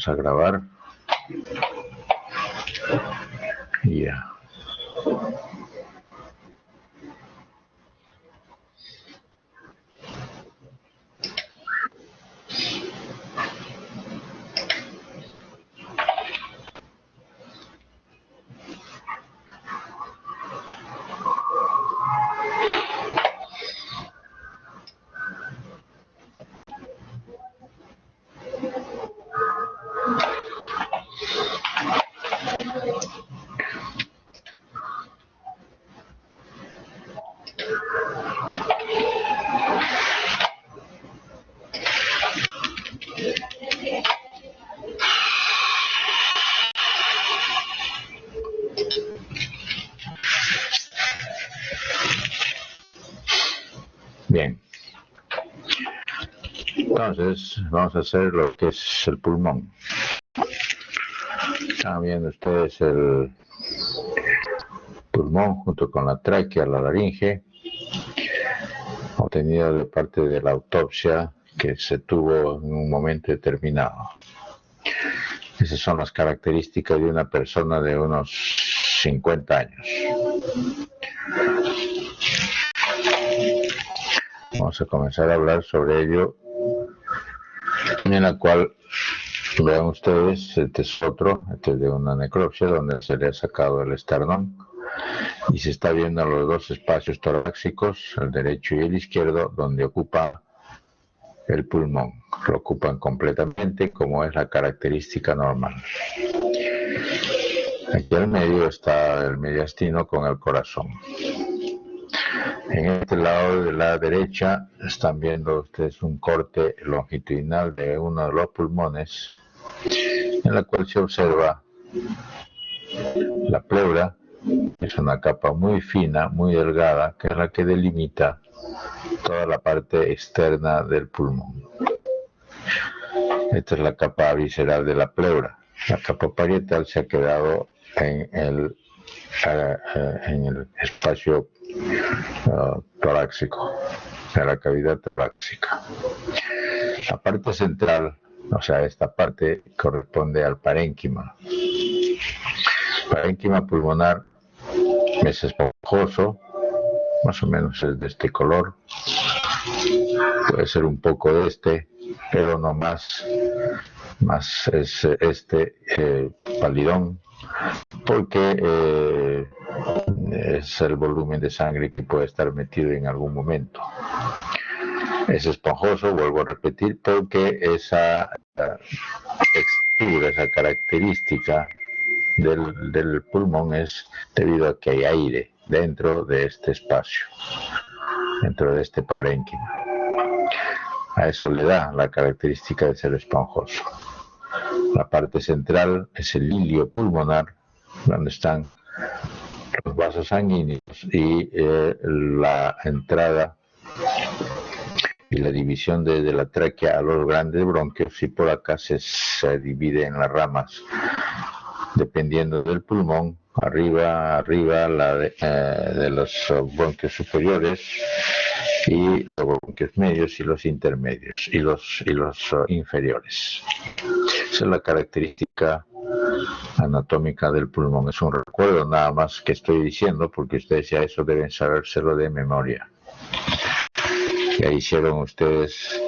Vamos a grabar. Ya. Bien, entonces vamos a hacer lo que es el pulmón. Están viendo ustedes el pulmón junto con la tráquea, la laringe, obtenido de parte de la autopsia que se tuvo en un momento determinado. Esas son las características de una persona de unos 50 años. Vamos a comenzar a hablar sobre ello, en la cual, vean ustedes, este es de una necropsia donde se le ha sacado el esternón y se está viendo los dos espacios torácicos, el derecho y el izquierdo, donde ocupa el pulmón. Lo ocupan completamente, como es la característica normal. Aquí al medio está el mediastino con el corazón. En este lado de la derecha están viendo ustedes un corte longitudinal de uno de los pulmones, en la cual se observa la pleura. Es una capa muy fina, muy delgada, que es la que delimita toda la parte externa del pulmón. Esta es la capa visceral de la pleura. La capa parietal se ha quedado en el espacio torácico, de la cavidad torácica. La parte central, o sea, esta parte corresponde al parénquima. El parénquima pulmonar es esponjoso, más o menos es de este color, puede ser un poco de este, pero no más es palidón, porque es el volumen de sangre que puede estar metido en algún momento. Es esponjoso, vuelvo a repetir, porque esa textura, esa característica del pulmón es debido a que hay aire dentro de este espacio, dentro de este parénquima. A eso le da la característica de ser esponjoso. La parte central es el hilio pulmonar, donde están los vasos sanguíneos y la entrada y la división de la tráquea a los grandes bronquios, y por acá se divide en las ramas, dependiendo del pulmón, arriba de los bronquios superiores, y los bronquios medios y los intermedios y los inferiores. Esa es la característica anatómica del pulmón. Es un recuerdo nada más que estoy diciendo, porque ustedes ya eso deben sabérselo de memoria. Ya hicieron ustedes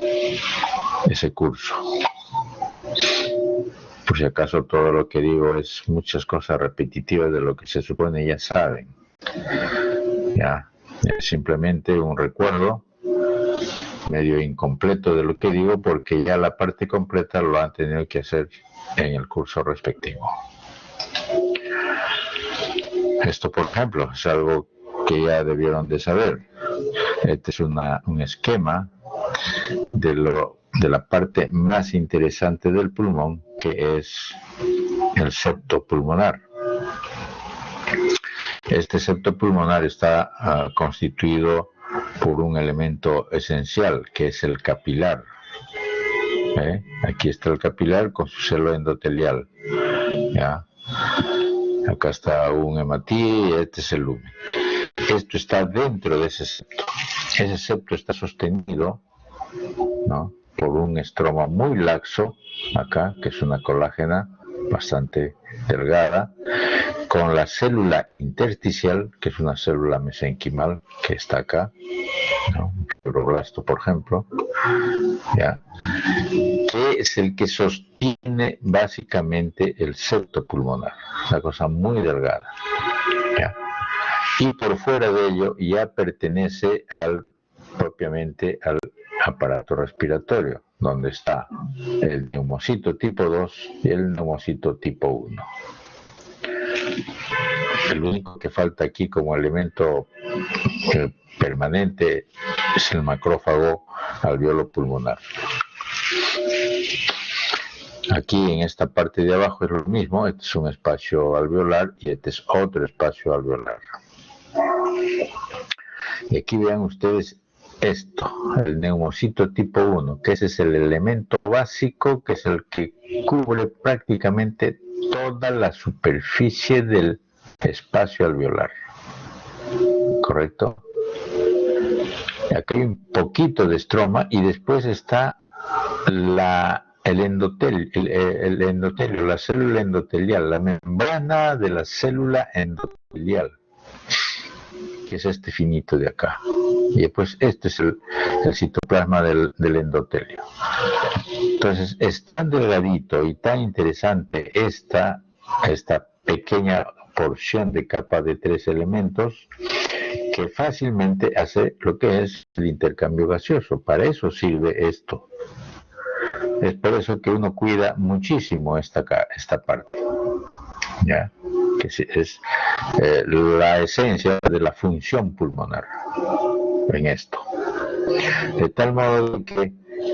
ese curso. Por si acaso todo lo que digo es muchas cosas repetitivas de lo que se supone ya saben. Ya, es simplemente un recuerdo medio incompleto de lo que digo, porque ya la parte completa lo han tenido que hacer en el curso respectivo. Esto, por ejemplo, es algo que ya debieron de saber. Este es un esquema de la parte más interesante del pulmón, que es el septo pulmonar. Este septo pulmonar está constituido por un elemento esencial, que es el capilar. Aquí está el capilar con su celo endotelial. ¿Ya? Acá está un hematí y este es el lumen. Esto está dentro de ese septo. Ese septo está sostenido, ¿no?, por un estroma muy laxo, acá, que es una colágena bastante delgada, con la célula intersticial, que es una célula mesenquimal, que está acá, ¿no? Un fibroblasto, por ejemplo, ¿ya? Que es el que sostiene básicamente el septo pulmonar, una cosa muy delgada, ¿ya? Y por fuera de ello ya pertenece propiamente al aparato respiratorio, donde está el neumocito tipo 2 y el neumocito tipo 1. El único que falta aquí como elemento permanente es el macrófago alveolo pulmonar. Aquí en esta parte de abajo es lo mismo, este es un espacio alveolar y este es otro espacio alveolar. Y aquí vean ustedes esto, el neumocito tipo 1, que ese es el elemento básico, que es el que cubre prácticamente toda la superficie del espacio alveolar. ¿Correcto? Aquí hay un poquito de estroma y después está el endotelio, la célula endotelial, la membrana de la célula endotelial, que es este finito de acá. Y después este es el citoplasma del endotelio. Entonces es tan delgadito y tan interesante esta pequeña porción de capa de 3 elementos, que fácilmente hace lo que es el intercambio gaseoso. Para eso sirve esto. Es por eso que uno cuida muchísimo esta parte, ¿ya? Que es la esencia de la función pulmonar en esto. De tal modo que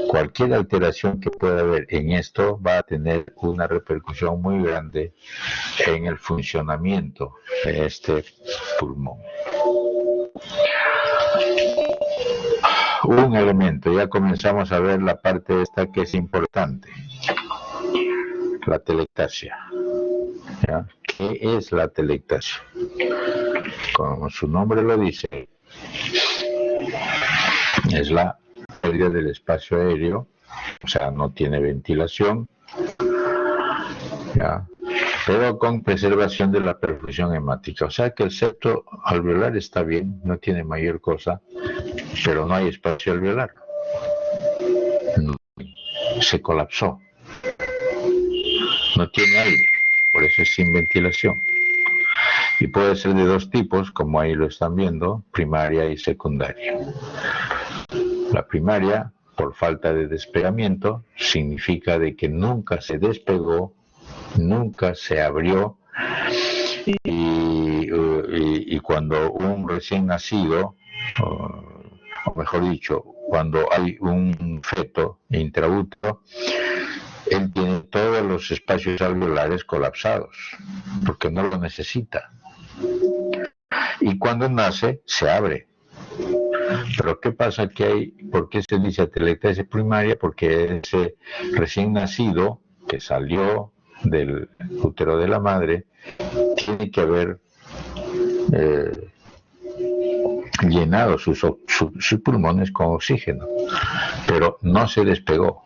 cualquier alteración que pueda haber en esto va a tener una repercusión muy grande en el funcionamiento de este pulmón. Un elemento, ya comenzamos a ver la parte esta que es importante, la telectasia. ¿Ya? ¿Qué es la telectasia? Como su nombre lo dice, es la pérdida del espacio aéreo, o sea, no tiene ventilación, ¿ya? Pero con preservación de la perfusión hemática. O sea que el septo alveolar está bien, no tiene mayor cosa, pero no hay espacio alveolar. No, se colapsó. No tiene aire, por eso es sin ventilación. Y puede ser de dos tipos, como ahí lo están viendo, primaria y secundaria. La primaria, por falta de despegamiento, significa de que nunca se despegó, nunca se abrió, y cuando un recién nacido, o mejor dicho, cuando hay un feto intraútero, él tiene todos los espacios alveolares colapsados, porque no lo necesita. Y cuando nace, se abre. Pero ¿qué pasa que hay? ¿Por qué se dice atelectasia primaria? Porque ese recién nacido que salió del útero de la madre tiene que haber llenado sus pulmones con oxígeno, pero no se despegó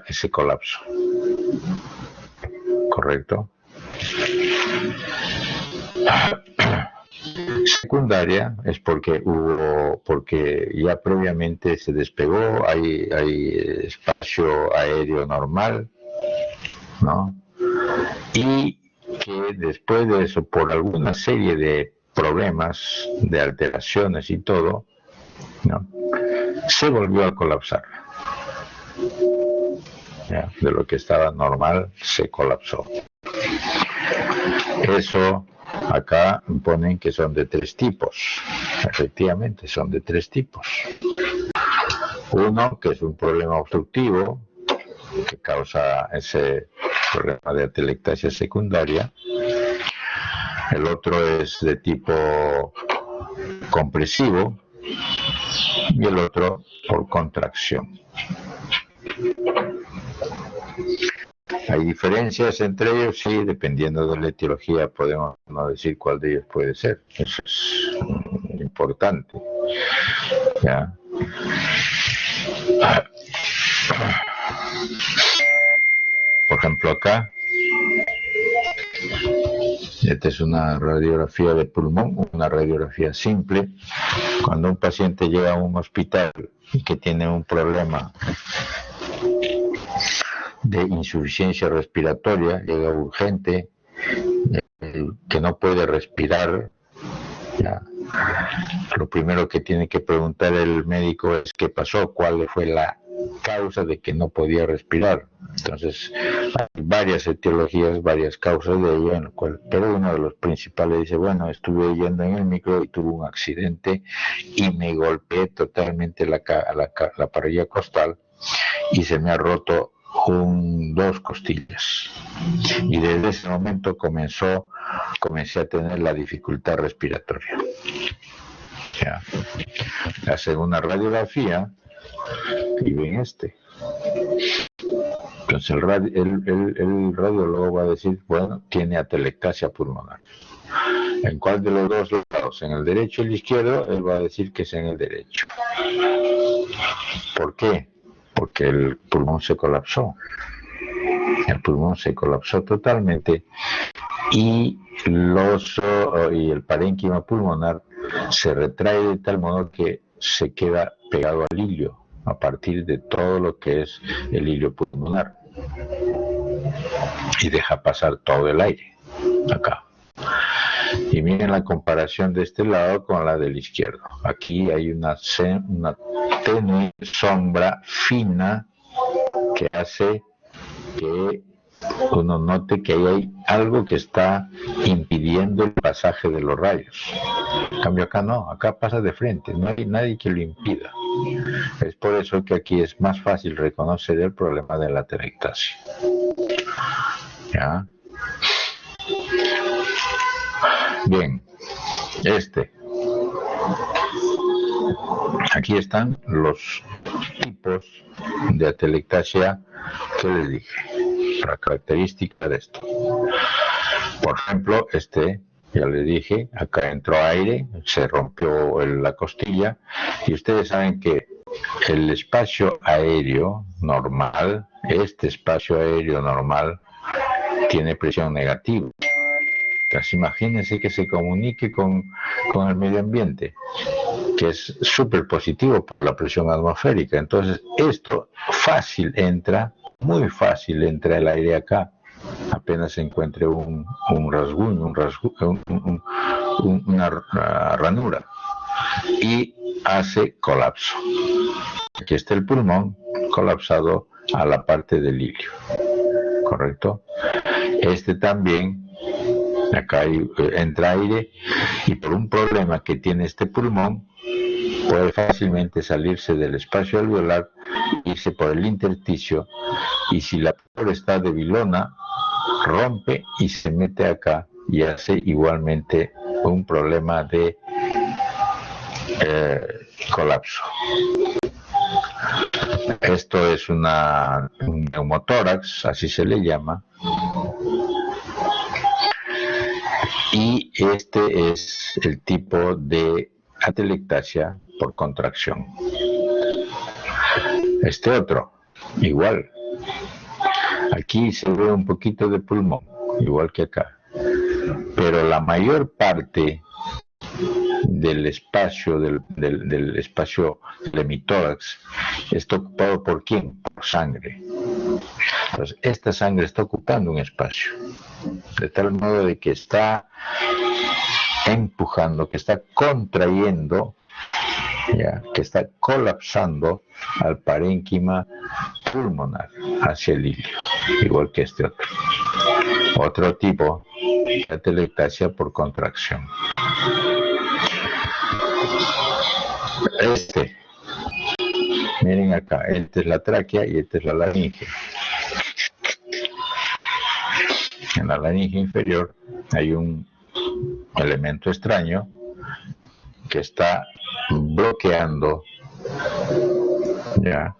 ese colapso. ¿Correcto? Secundaria es porque ya previamente se despegó, hay espacio aéreo normal, ¿no? Y que después de eso, por alguna serie de problemas, de alteraciones y todo, ¿no?, se volvió a colapsar. ¿Ya? De lo que estaba normal, se colapsó. Eso acá ponen que son de 3 tipos. Efectivamente, son de 3 tipos. Uno, que es un problema obstructivo, que causa ese problema de atelectasia secundaria. El otro es de tipo compresivo y el otro por contracción. ¿Hay diferencias entre ellos? Sí, dependiendo de la etiología podemos no decir cuál de ellos puede ser. Eso es importante, ¿ya? Por ejemplo, acá, esta es una radiografía de pulmón, una radiografía simple. Cuando un paciente llega a un hospital y que tiene un problema de insuficiencia respiratoria, llega urgente, que no puede respirar, ya, lo primero que tiene que preguntar el médico es qué pasó, cuál fue la causa de que no podía respirar. Entonces hay varias etiologías, varias causas de ello, en lo cual, pero uno de los principales dice, bueno, estuve yendo en el micro y tuve un accidente y me golpeé totalmente la parrilla costal y se me ha roto dos costillas, y desde ese momento comencé a tener la dificultad respiratoria. Ya. La segunda radiografía, y ven entonces el radiólogo va a decir, bueno, tiene atelectasia pulmonar. ¿En cuál de los dos lados? ¿En el derecho o el izquierdo? Él va a decir que es en el derecho. ¿Por qué? Porque el pulmón se colapsó. El pulmón se colapsó totalmente y el parénquima pulmonar se retrae de tal modo que se queda pegado al hilio a partir de todo lo que es el hilio pulmonar y deja pasar todo el aire acá. Y miren la comparación de este lado con la del izquierdo. Aquí hay una tenue sombra fina que hace que uno note que ahí hay algo que está impidiendo el pasaje de los rayos. En cambio acá no, acá pasa de frente, no hay nadie que lo impida. Es por eso que aquí es más fácil reconocer el problema de la atelectasia. ¿Ya? Bien, aquí están los tipos de atelectasia que les dije, la característica de esto. Por ejemplo, ya les dije, acá entró aire, se rompió la costilla, y ustedes saben que el espacio aéreo normal, espacio aéreo normal, tiene presión negativa. Entonces imagínense que se comunique con el medio ambiente, que es súper positivo por la presión atmosférica. Entonces esto muy fácil entra el aire acá, apenas se encuentre un rasguño, una ranura, y hace colapso. Aquí está el pulmón colapsado a la parte del hilio, ¿correcto? También, acá entra aire y por un problema que tiene este pulmón puede fácilmente salirse del espacio alveolar, irse por el intersticio, y si la flor está debilona, rompe y se mete acá y hace igualmente un problema de colapso. Esto es un neumotórax, así se le llama, y este es el tipo de atelectasia por contracción. Otro, igual. Aquí se ve un poquito de pulmón, igual que acá. Pero la mayor parte del espacio, del espacio del hemitórax, está ocupado ¿por quién? Por sangre. Entonces, esta sangre está ocupando un espacio, de tal modo de que está empujando, que está contrayendo, ¿ya? Que está colapsando al parénquima pulmonar hacia el hilio, igual que otro tipo de atelectasia por contracción. Miren acá, esta es la tráquea y esta es la laringe. En la laringe inferior hay un elemento extraño que está bloqueando, ¿ya?,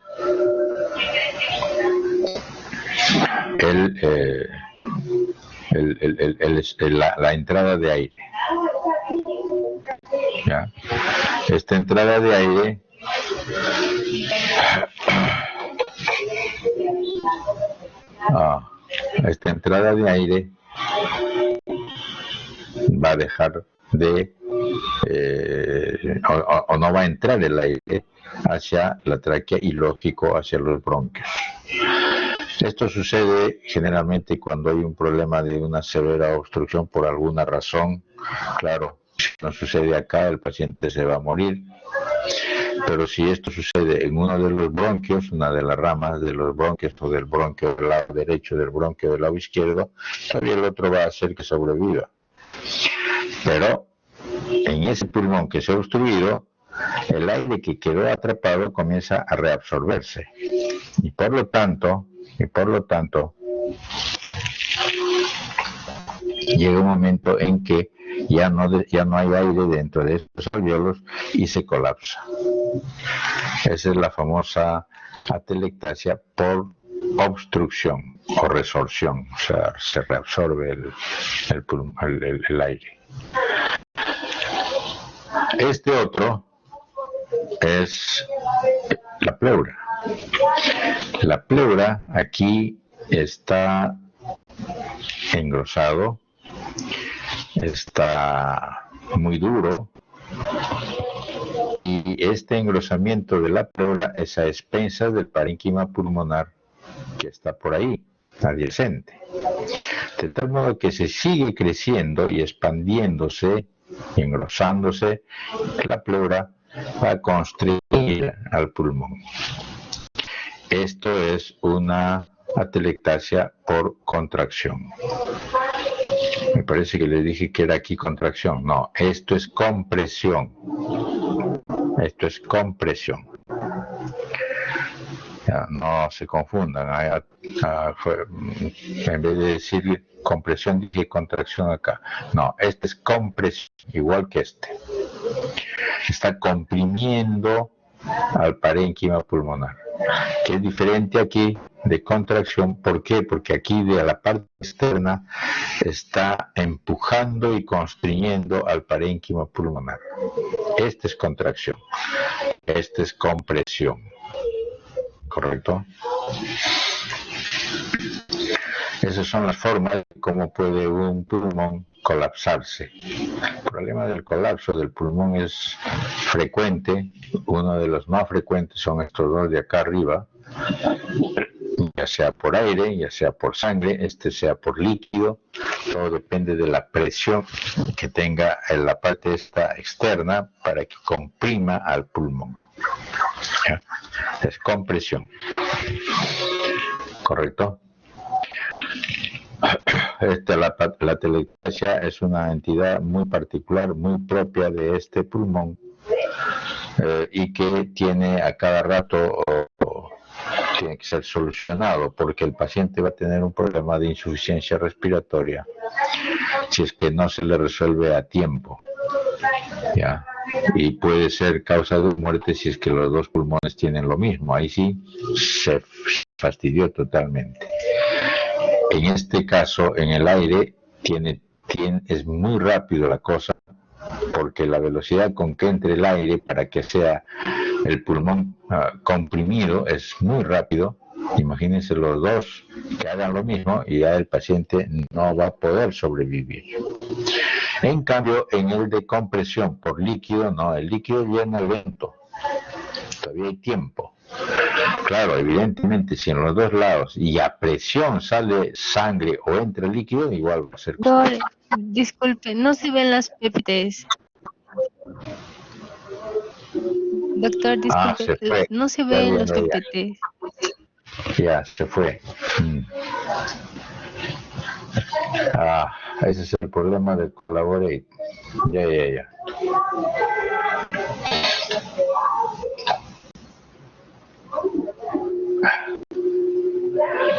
la entrada de aire. ¿Ya? Esta entrada de aire esta entrada de aire va a dejar de o no va a entrar el aire hacia la tráquea y lógico hacia los bronquios. Esto sucede generalmente cuando hay un problema de una severa obstrucción por alguna razón. Claro, si no sucede acá, el paciente se va a morir. Pero si esto sucede en uno de los bronquios, una de las ramas de los bronquios, o del bronquio del lado derecho, del bronquio del lado izquierdo, todavía el otro va a hacer que sobreviva. Pero en ese pulmón que se ha obstruido, el aire que quedó atrapado comienza a reabsorberse. Y por lo tanto, llega un momento en que ya no hay aire dentro de estos alvéolos y se colapsa. Esa es la famosa atelectasia por obstrucción o resorción, o sea, se reabsorbe el aire. Este otro es la pleura. La pleura aquí está engrosado, está muy duro, y este engrosamiento de la pleura es a expensas del parénquima pulmonar que está por ahí, adyacente. De tal modo que se sigue creciendo y expandiéndose, engrosándose, la pleura va a constriñir al pulmón. Esto es una atelectasia por contracción. Me parece que le dije que era aquí contracción. No, esto es compresión. Esto es compresión. Ya, no se confundan. En vez de decir compresión, dije contracción acá. No, este es compresión, igual que este. Está comprimiendo al parénquima pulmonar, que es diferente aquí de contracción. ¿Por qué? Porque aquí de la parte externa está empujando y constriñendo al parénquima pulmonar. Esta es contracción, esta es compresión. ¿Correcto? Esas son las formas de cómo puede un pulmón colapsarse. El problema del colapso del pulmón es frecuente. Uno de los más frecuentes son estos dos de acá arriba, ya sea por aire, ya sea por sangre, sea por líquido. Todo depende de la presión que tenga en la parte esta externa para que comprima al pulmón. ¿Ya? Es compresión. ¿Correcto? La atelectasia es una entidad muy particular, muy propia de este pulmón, y que tiene a cada rato tiene que ser solucionado, porque el paciente va a tener un problema de insuficiencia respiratoria si es que no se le resuelve a tiempo, ¿ya? Y puede ser causa de muerte si es que los dos pulmones tienen lo mismo. Ahí sí se fastidió totalmente. En este caso, en el aire, es muy rápido la cosa, porque la velocidad con que entre el aire para que sea el pulmón comprimido es muy rápido. Imagínense los dos que hagan lo mismo y ya el paciente no va a poder sobrevivir. En cambio, en el de compresión por líquido, no, el líquido llena lento, todavía hay tiempo. Claro, evidentemente, si en los dos lados y a presión sale sangre o entra líquido, igual va a ser. Doctor, disculpe, no se ven las PPTs. Doctor, disculpe, no se ven los PPTs. Ya, se fue. Ese es el problema del Collaborate. Ya.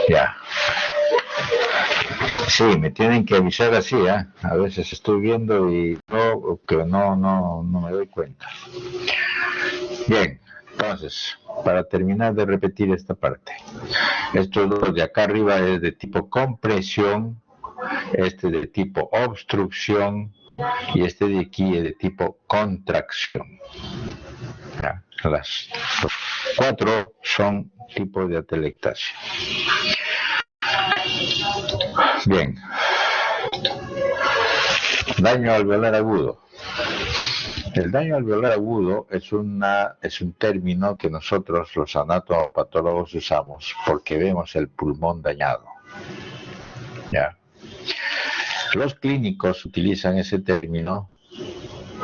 Ya. Sí, me tienen que avisar así, ¿eh? A veces estoy viendo y no me doy cuenta. Bien, entonces, para terminar de repetir esta parte. Estos dos de acá arriba es de tipo compresión, este de tipo obstrucción y este de aquí es de tipo contracción. ¿Ya? Los cuatro son tipos de atelectasia. Bien. Daño alveolar agudo. El daño alveolar agudo es un término que nosotros los anatomopatólogos usamos porque vemos el pulmón dañado. ¿Ya? Los clínicos utilizan ese término.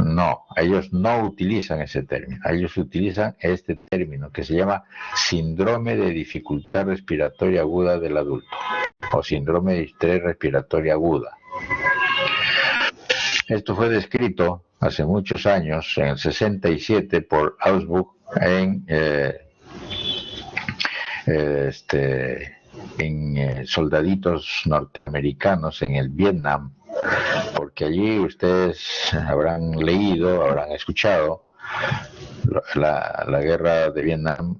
No, ellos no utilizan ese término. Ellos utilizan este término que se llama síndrome de dificultad respiratoria aguda del adulto o síndrome de distrés respiratoria aguda. Esto fue descrito hace muchos años, en el 67, por Ausbach en soldaditos norteamericanos en el Vietnam, porque allí ustedes habrán leído, habrán escuchado, la guerra de Vietnam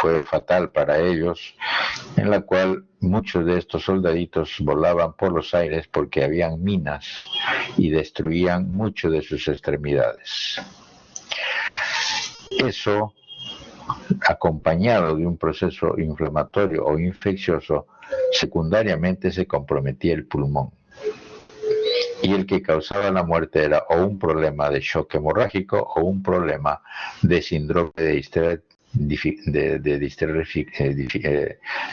fue fatal para ellos, en la cual muchos de estos soldaditos volaban por los aires porque habían minas y destruían mucho de sus extremidades. Eso, acompañado de un proceso inflamatorio o infeccioso, secundariamente se comprometía el pulmón. Y el que causaba la muerte era o un problema de shock hemorrágico o un problema de síndrome de distrés,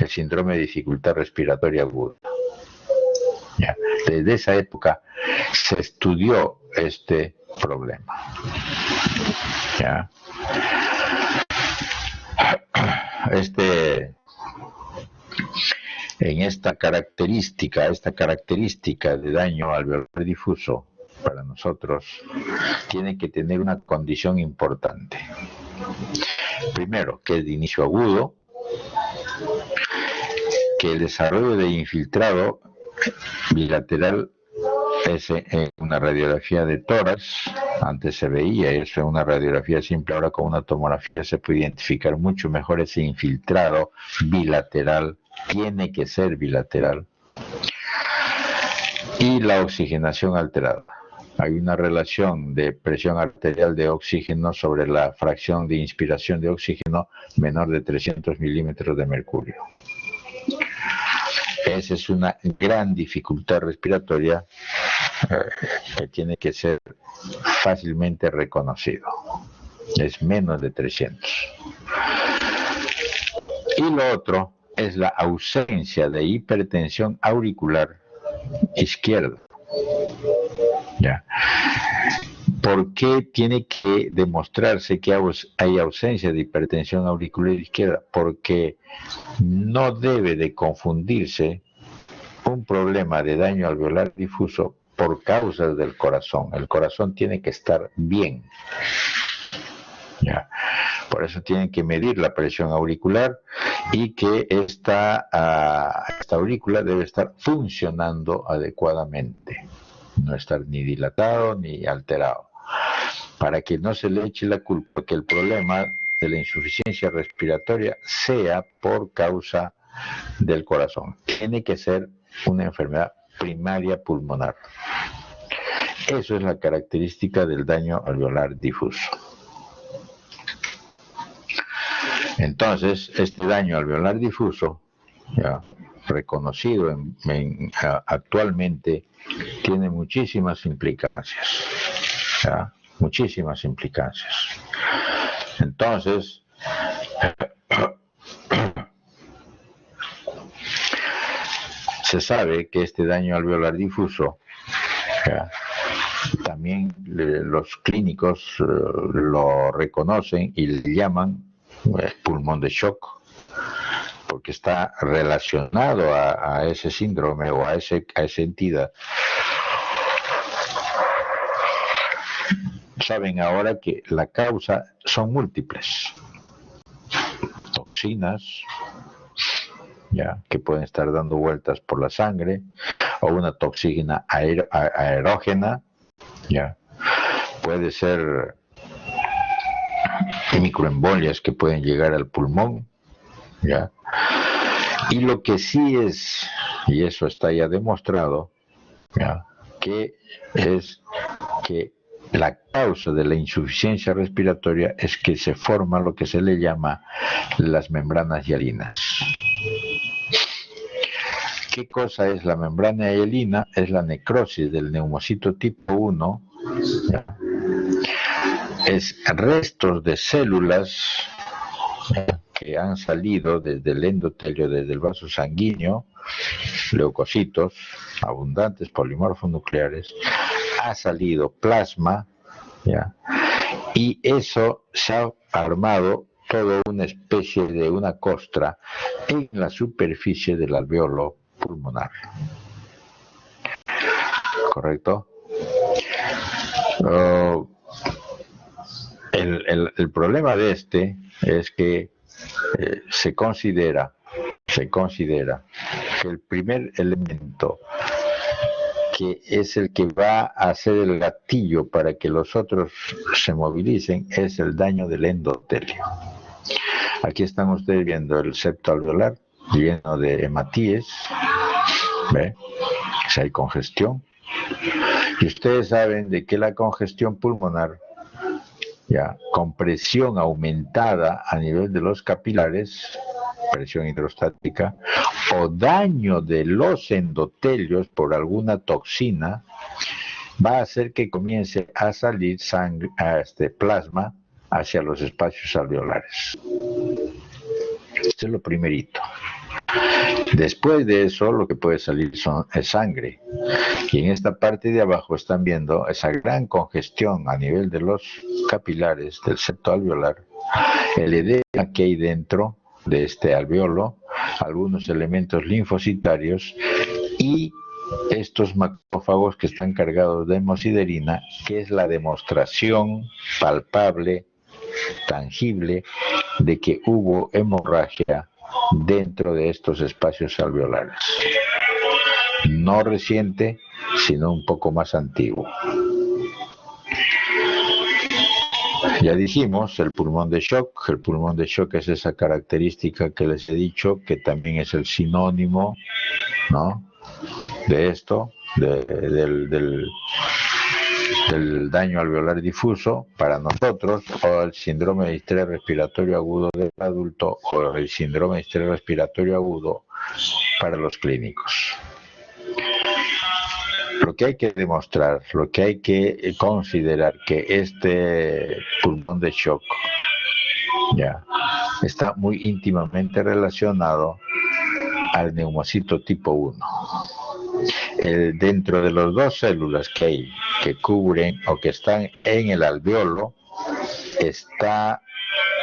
el síndrome de dificultad respiratoria aguda. ¿Ya? Desde esa época se estudió este problema. ¿Ya? En esta característica de daño alveolar difuso, para nosotros, tiene que tener una condición importante. Primero, que es de inicio agudo, que el desarrollo de infiltrado bilateral es en una radiografía de tórax. Antes se veía eso en una radiografía simple, ahora con una tomografía se puede identificar mucho mejor ese infiltrado bilateral. Tiene que ser bilateral. Y la oxigenación alterada. Hay una relación de presión arterial de oxígeno sobre la fracción de inspiración de oxígeno menor de 300 milímetros de mercurio. Esa es una gran dificultad respiratoria que tiene que ser fácilmente reconocido. Es menos de 300. Y lo otro es la ausencia de hipertensión auricular izquierda. ¿Ya? ¿Por qué tiene que demostrarse que hay ausencia de hipertensión auricular izquierda? Porque no debe de confundirse un problema de daño alveolar difuso por causas del corazón. El corazón tiene que estar bien. ¿Ya? Por eso tienen que medir la presión auricular y que esta aurícula debe estar funcionando adecuadamente. No estar ni dilatado ni alterado. Para que no se le eche la culpa que el problema de la insuficiencia respiratoria sea por causa del corazón. Tiene que ser una enfermedad primaria pulmonar. Eso es la característica del daño alveolar difuso. Entonces, este daño alveolar difuso, ya reconocido actualmente, tiene muchísimas implicancias. ¿Ya? Muchísimas implicancias. Entonces, se sabe que este daño alveolar difuso, ¿ya? También los clínicos lo reconocen y le llaman pulmón de shock, porque está relacionado a ese síndrome o a esa entidad. Saben ahora que la causa son múltiples. Toxinas, ya, que pueden estar dando vueltas por la sangre, o una toxina aerógena, ya. Puede ser microembolias que pueden llegar al pulmón, ya. Y lo que sí es, y eso está ya demostrado, ya, que es que la causa de la insuficiencia respiratoria es que se forma lo que se le llama las membranas hialinas. ¿Qué cosa es la membrana hialina? Es la necrosis del neumocito tipo 1, ¿ya? Es restos de células que han salido desde el endotelio, desde el vaso sanguíneo, leucocitos abundantes, polimorfos nucleares, ha salido plasma, ¿ya? Y eso se ha armado toda una especie de una costra en la superficie del alveolo pulmonar. ¿Correcto? El problema de este es que se considera que el primer elemento que es el que va a hacer el gatillo para que los otros se movilicen es el daño del endotelio. Aquí están ustedes viendo el septo alveolar lleno de hematíes, ¿ve? Si hay congestión. Y ustedes saben de que la congestión pulmonar, ya, con presión aumentada a nivel de los capilares, presión hidrostática, o daño de los endotelios por alguna toxina, va a hacer que comience a salir sangre, plasma hacia los espacios alveolares. Esto es lo primerito. Después de eso, lo que puede salir es sangre. Y en esta parte de abajo están viendo esa gran congestión a nivel de los capilares del septo alveolar, el edema que hay dentro de este alveolo, algunos elementos linfocitarios y estos macrófagos que están cargados de hemosiderina, que es la demostración palpable, tangible, de que hubo hemorragia dentro de estos espacios alveolares. No reciente, sino un poco más antiguo. Ya dijimos, el pulmón de shock. El pulmón de shock es esa característica que les he dicho, que también es el sinónimo, ¿no?, de esto, del daño alveolar difuso para nosotros, o el síndrome de distrés respiratorio agudo del adulto, o el síndrome de distrés respiratorio agudo para los clínicos. Lo que hay que demostrar, lo que hay que considerar, que este pulmón de shock, ya, está muy íntimamente relacionado al neumocito tipo 1. Dentro de las dos células que hay, que cubren o que están en el alveolo, está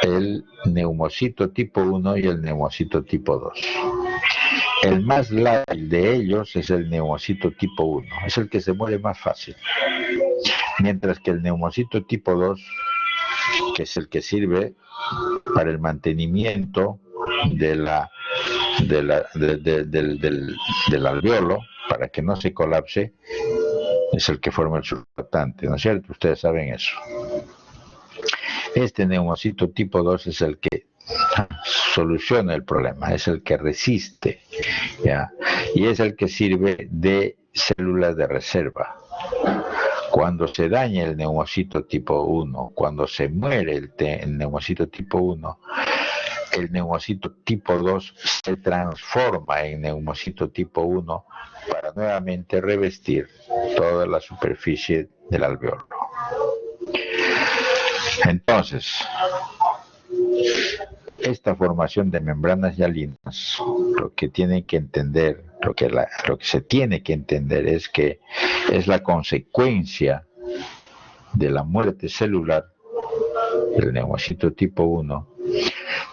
el neumocito tipo 1 y el neumocito tipo 2. El más lábil de ellos es el neumocito tipo 1, es el que se muere más fácil. Mientras que el neumocito tipo 2, que es el que sirve para el mantenimiento del alveolo, para que no se colapse, es el que forma el surfactante, ¿no es cierto? Ustedes saben eso. Este neumocito tipo 2 es el que soluciona el problema, es el que resiste, ¿ya? Y es el que sirve de células de reserva. Cuando se daña el neumocito tipo 1, cuando se muere el neumocito tipo 1, el neumocito tipo 2 se transforma en neumocito tipo 1 para nuevamente revestir toda la superficie del alveolo. Entonces, esta formación de membranas hialinas, lo que tienen que entender, lo que se tiene que entender es que es la consecuencia de la muerte celular del neumocito tipo 1,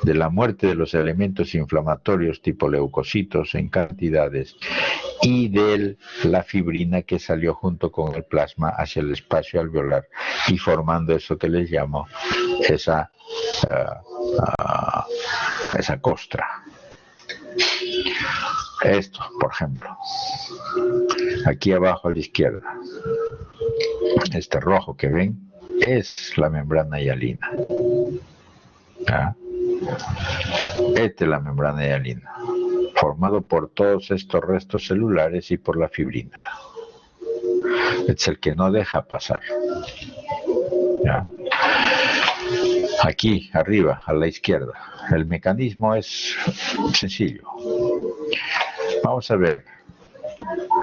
de la muerte de los elementos inflamatorios tipo leucocitos en cantidades y de la fibrina que salió junto con el plasma hacia el espacio alveolar y formando eso que les llamo esa costra. Esto, por ejemplo, aquí abajo a la izquierda, este rojo que ven es la membrana hialina. ¿Ah? Esta es la membrana hialina, formado por todos estos restos celulares y por la fibrina. Es el que no deja pasar. ¿Ya? Aquí, arriba, a la izquierda, el mecanismo es sencillo. Vamos a ver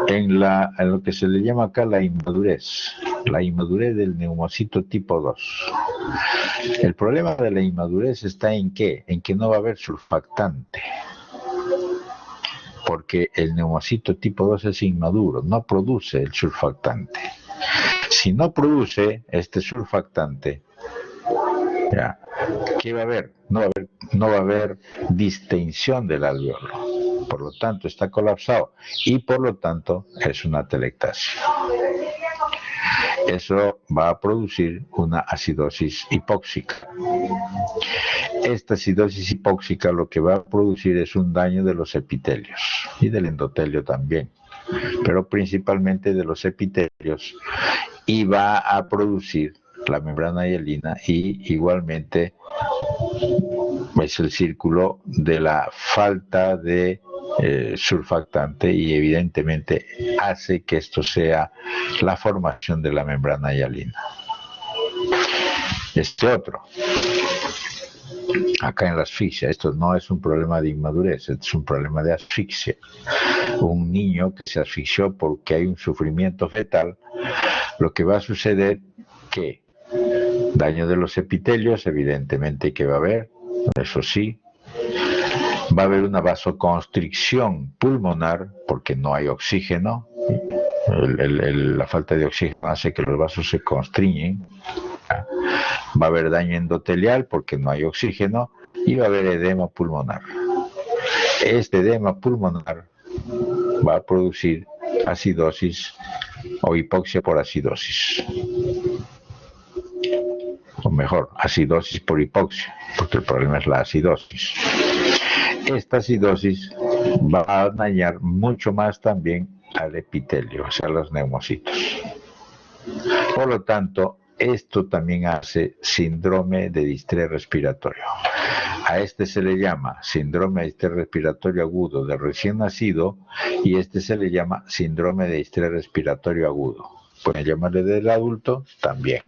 en lo que se le llama acá la inmadurez del neumocito tipo 2. El problema de la inmadurez está en ¿qué? En que no va a haber surfactante, porque el neumocito tipo 2 es inmaduro, no produce el surfactante. Si no produce este surfactante, ¿ya? ¿Qué va a haber? No va a haber distensión del alveolo. Por lo tanto, está colapsado y por lo tanto es una atelectasia. Eso va a producir una acidosis hipóxica. Esta acidosis hipóxica lo que va a producir es un daño de los epitelios y del endotelio también, pero principalmente de los epitelios, y va a producir la membrana hialina y igualmente es el círculo de la falta de surfactante, y evidentemente hace que esto sea la formación de la membrana hialina. Este otro, acá en la asfixia, esto no es un problema de inmadurez, es un problema de asfixia. Un niño que se asfixió porque hay un sufrimiento fetal, lo que va a suceder que daño de los epitelios, evidentemente que va a haber, eso sí. Va a haber una vasoconstricción pulmonar porque no hay oxígeno. La falta de oxígeno hace que los vasos se constriñen. Va a haber daño endotelial porque no hay oxígeno, y va a haber edema pulmonar. Este edema pulmonar va a producir acidosis o hipoxia por acidosis. O mejor, acidosis por hipoxia, porque el problema es la acidosis. Esta acidosis va a dañar mucho más también al epitelio, o sea, los neumocitos. Por lo tanto, esto también hace síndrome de distrés respiratorio. A este se le llama síndrome de distrés respiratorio agudo del recién nacido, y este se le llama síndrome de distrés respiratorio agudo. Pueden llamarle del adulto también.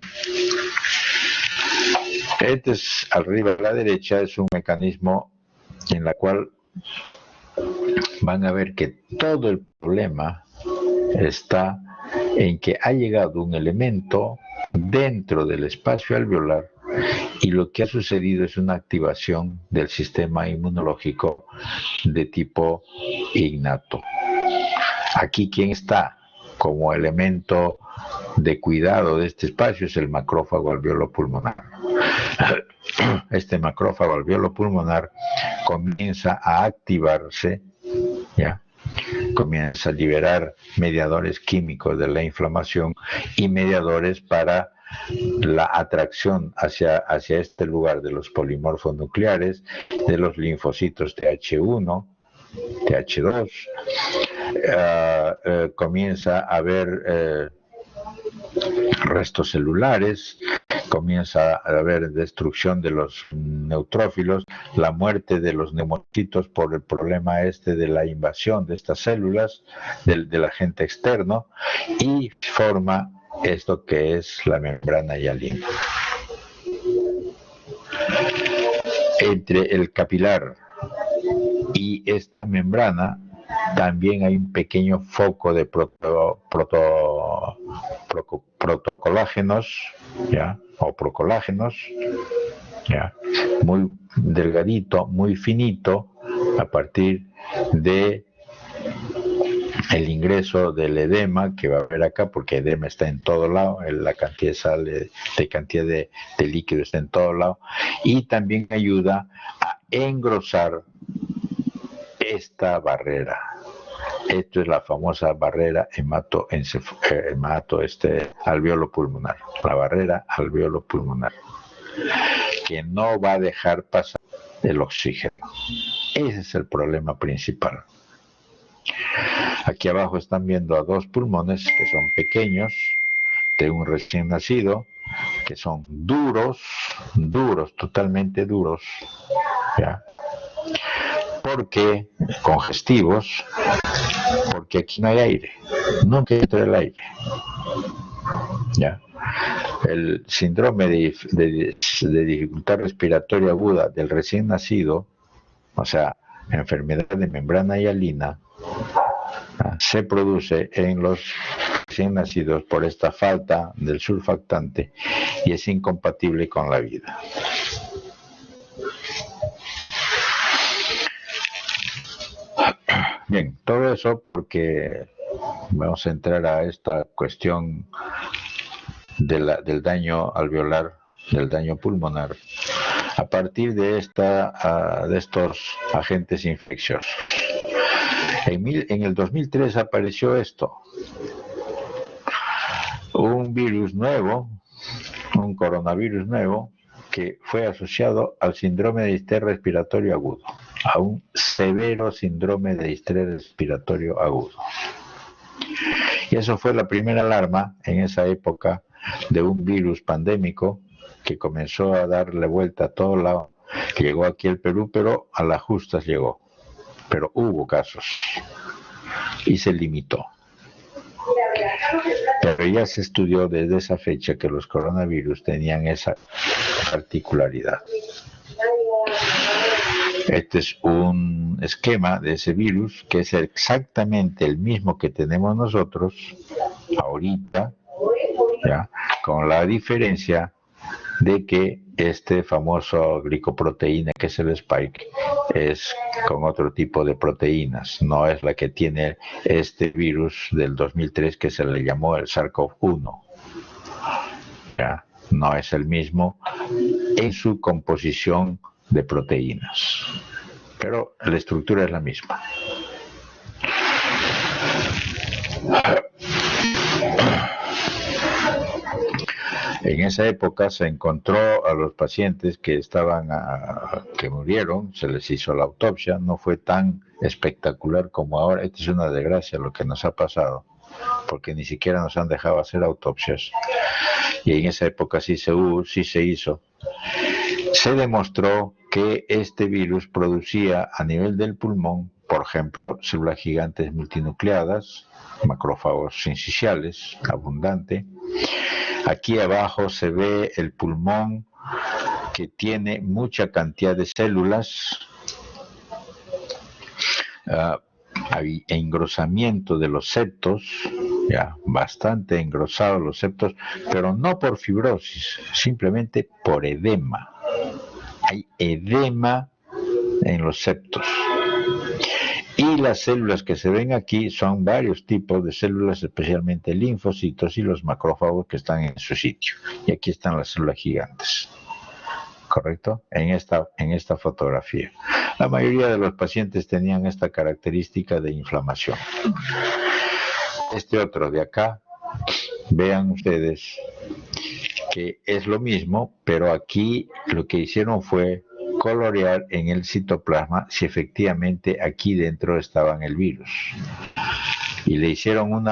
Este es arriba a la derecha, es un mecanismo en la cual van a ver que todo el problema está en que ha llegado un elemento dentro del espacio alveolar, y lo que ha sucedido es una activación del sistema inmunológico de tipo innato. Aquí, ¿quién está como elemento de cuidado de este espacio? Es el macrófago alveolo pulmonar. Este macrófago alveolo pulmonar comienza a activarse, ¿ya? Comienza a liberar mediadores químicos de la inflamación y mediadores para la atracción hacia este lugar de los polimorfos nucleares, de los linfocitos TH1, TH2. Comienza a haber restos celulares, comienza a haber destrucción de los neutrófilos, la muerte de los neumocitos por el problema de la invasión de estas células del agente externo, y forma esto que es la membrana hialina. Entre el capilar y esta membrana también hay un pequeño foco de protocolágenos, ¿ya? O procolágenos, ¿ya? Muy delgadito, muy finito, a partir de el ingreso del edema que va a haber acá, porque edema está en todo lado, la cantidad de sal, de cantidad de líquido está en todo lado, y también ayuda a engrosar esta barrera. Esto es la famosa barrera alveolo pulmonar, la barrera alveolo pulmonar, que no va a dejar pasar el oxígeno. Ese es el problema principal. Aquí abajo están viendo a dos pulmones que son pequeños, de un recién nacido, que son duros, totalmente duros, ¿ya? Porque congestivos, porque aquí no hay aire, nunca entra el aire, ¿ya? El síndrome de dificultad respiratoria aguda del recién nacido, o sea, enfermedad de membrana hialina, se produce en los recién nacidos por esta falta del surfactante y es incompatible con la vida. Bien, todo eso porque vamos a entrar a esta cuestión del daño alveolar, del daño pulmonar, a partir de estos agentes infecciosos. En el 2003 apareció esto, un virus nuevo, un coronavirus nuevo, que fue asociado al síndrome de distrés respiratorio agudo, a un severo síndrome de distrés respiratorio agudo. Y eso fue la primera alarma en esa época de un virus pandémico que comenzó a darle vuelta a todo lado. Llegó aquí al Perú, pero a las justas llegó. Pero hubo casos y se limitó. Pero ya se estudió desde esa fecha que los coronavirus tenían esa particularidad. Este es un esquema de ese virus que es exactamente el mismo que tenemos nosotros ahorita, ¿ya? Con la diferencia de que este famoso glicoproteína, que es el spike, es con otro tipo de proteínas, no es la que tiene este virus del 2003 que se le llamó el SARS-CoV-1. ¿Ya? No es el mismo en su composición de proteínas, pero la estructura es la misma. En esa época se encontró a los pacientes que que murieron, se les hizo la autopsia, no fue tan espectacular como ahora. Esta es una desgracia lo que nos ha pasado, porque ni siquiera nos han dejado hacer autopsias. Y en esa época sí se hizo. Se demostró que este virus producía a nivel del pulmón, por ejemplo, células gigantes multinucleadas, macrófagos sinciciales, abundante. Aquí abajo se ve el pulmón que tiene mucha cantidad de células, engrosamiento de los septos, ya bastante engrosados los septos, pero no por fibrosis, simplemente por edema. Hay edema en los septos. Y las células que se ven aquí son varios tipos de células, especialmente linfocitos y los macrófagos que están en su sitio. Y aquí están las células gigantes. ¿Correcto? En esta fotografía. La mayoría de los pacientes tenían esta característica de inflamación. Este otro de acá, vean ustedes que es lo mismo, pero aquí lo que hicieron fue colorear en el citoplasma si efectivamente aquí dentro estaba el virus. Y le hicieron un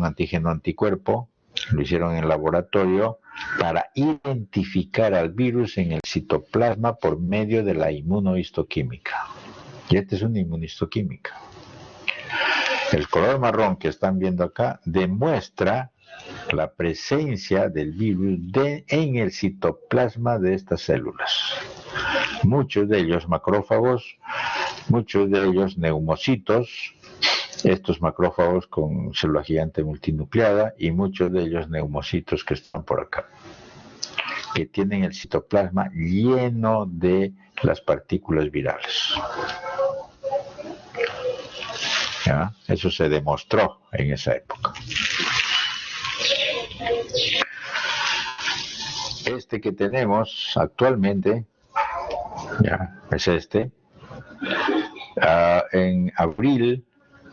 antígeno anticuerpo, lo hicieron en el laboratorio para identificar al virus en el citoplasma por medio de la inmunohistoquímica. Y esta es una inmunohistoquímica. El color marrón que están viendo acá demuestra la presencia del virus en el citoplasma de estas células. Muchos de ellos macrófagos, muchos de ellos neumocitos, estos macrófagos con célula gigante multinucleada y muchos de ellos neumocitos que están por acá, que tienen el citoplasma lleno de las partículas virales. ¿Ya? Eso se demostró en esa época. Este que tenemos actualmente, ya, es este. En abril,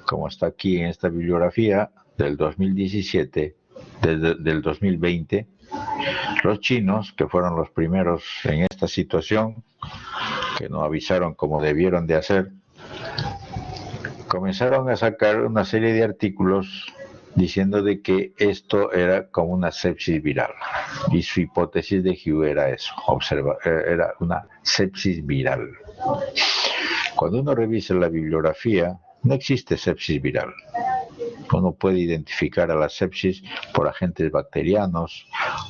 como está aquí en esta bibliografía, del 2017, del 2020, los chinos, que fueron los primeros en esta situación, que no avisaron como debieron de hacer, comenzaron a sacar una serie de artículos diciendo de que esto era como una sepsis viral. Y su hipótesis de Hugh era eso, era una sepsis viral. Cuando uno revisa la bibliografía, no existe sepsis viral. Uno puede identificar a la sepsis por agentes bacterianos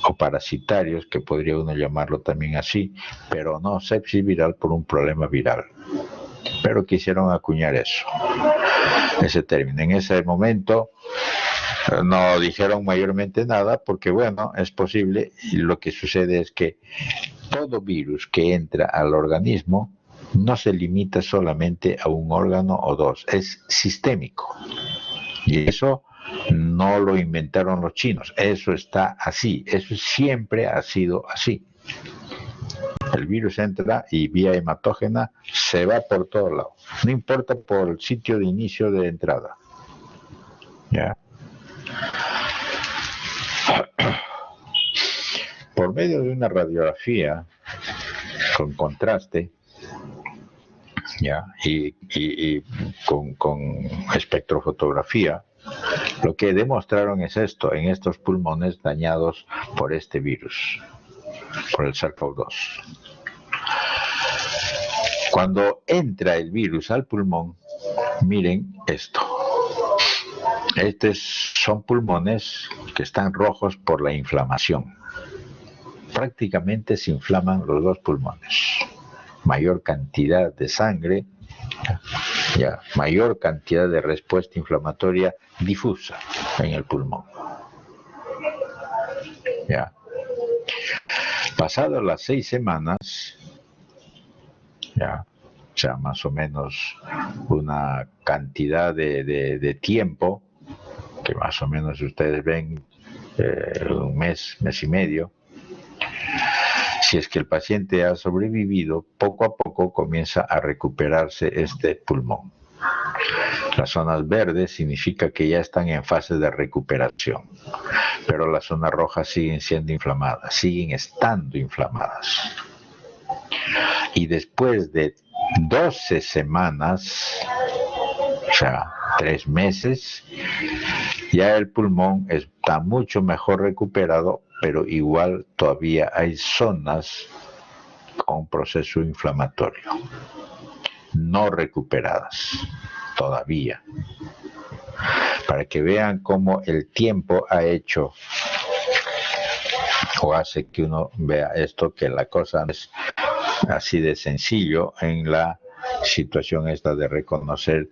o parasitarios, que podría uno llamarlo también así, pero no sepsis viral por un problema viral. pero quisieron acuñar ese término. En ese momento no dijeron mayormente nada porque, bueno, es posible, y lo que sucede es que todo virus que entra al organismo no se limita solamente a un órgano o dos, es sistémico. Y eso no lo inventaron los chinos, eso está así, eso siempre ha sido así. El virus entra y vía hematógena se va por todos lados, no importa por el sitio de inicio de entrada. ¿Ya? Por medio de una radiografía con contraste, ¿ya? Y con espectrofotografía, lo que demostraron es esto, en estos pulmones dañados por este virus, por el SARS-CoV-2. Cuando entra el virus al pulmón, miren esto. Estos son pulmones que están rojos por la inflamación. Prácticamente se inflaman los dos pulmones. Mayor cantidad de sangre, ya, mayor cantidad de respuesta inflamatoria difusa en el pulmón. Ya. Pasadas las 6 semanas, ya, o sea, más o menos una cantidad de tiempo, que más o menos ustedes ven un mes y medio. Si es que el paciente ha sobrevivido, poco a poco comienza a recuperarse este pulmón. Las zonas verdes significa que ya están en fase de recuperación, pero las zonas rojas siguen siendo inflamadas, siguen estando inflamadas. Y después de 12 semanas, o sea, 3 meses, ya el pulmón está mucho mejor recuperado, pero igual todavía hay zonas con proceso inflamatorio no recuperadas todavía, para que vean cómo el tiempo ha hecho o hace que uno vea esto, que la cosa no es así de sencillo en la situación esta de reconocer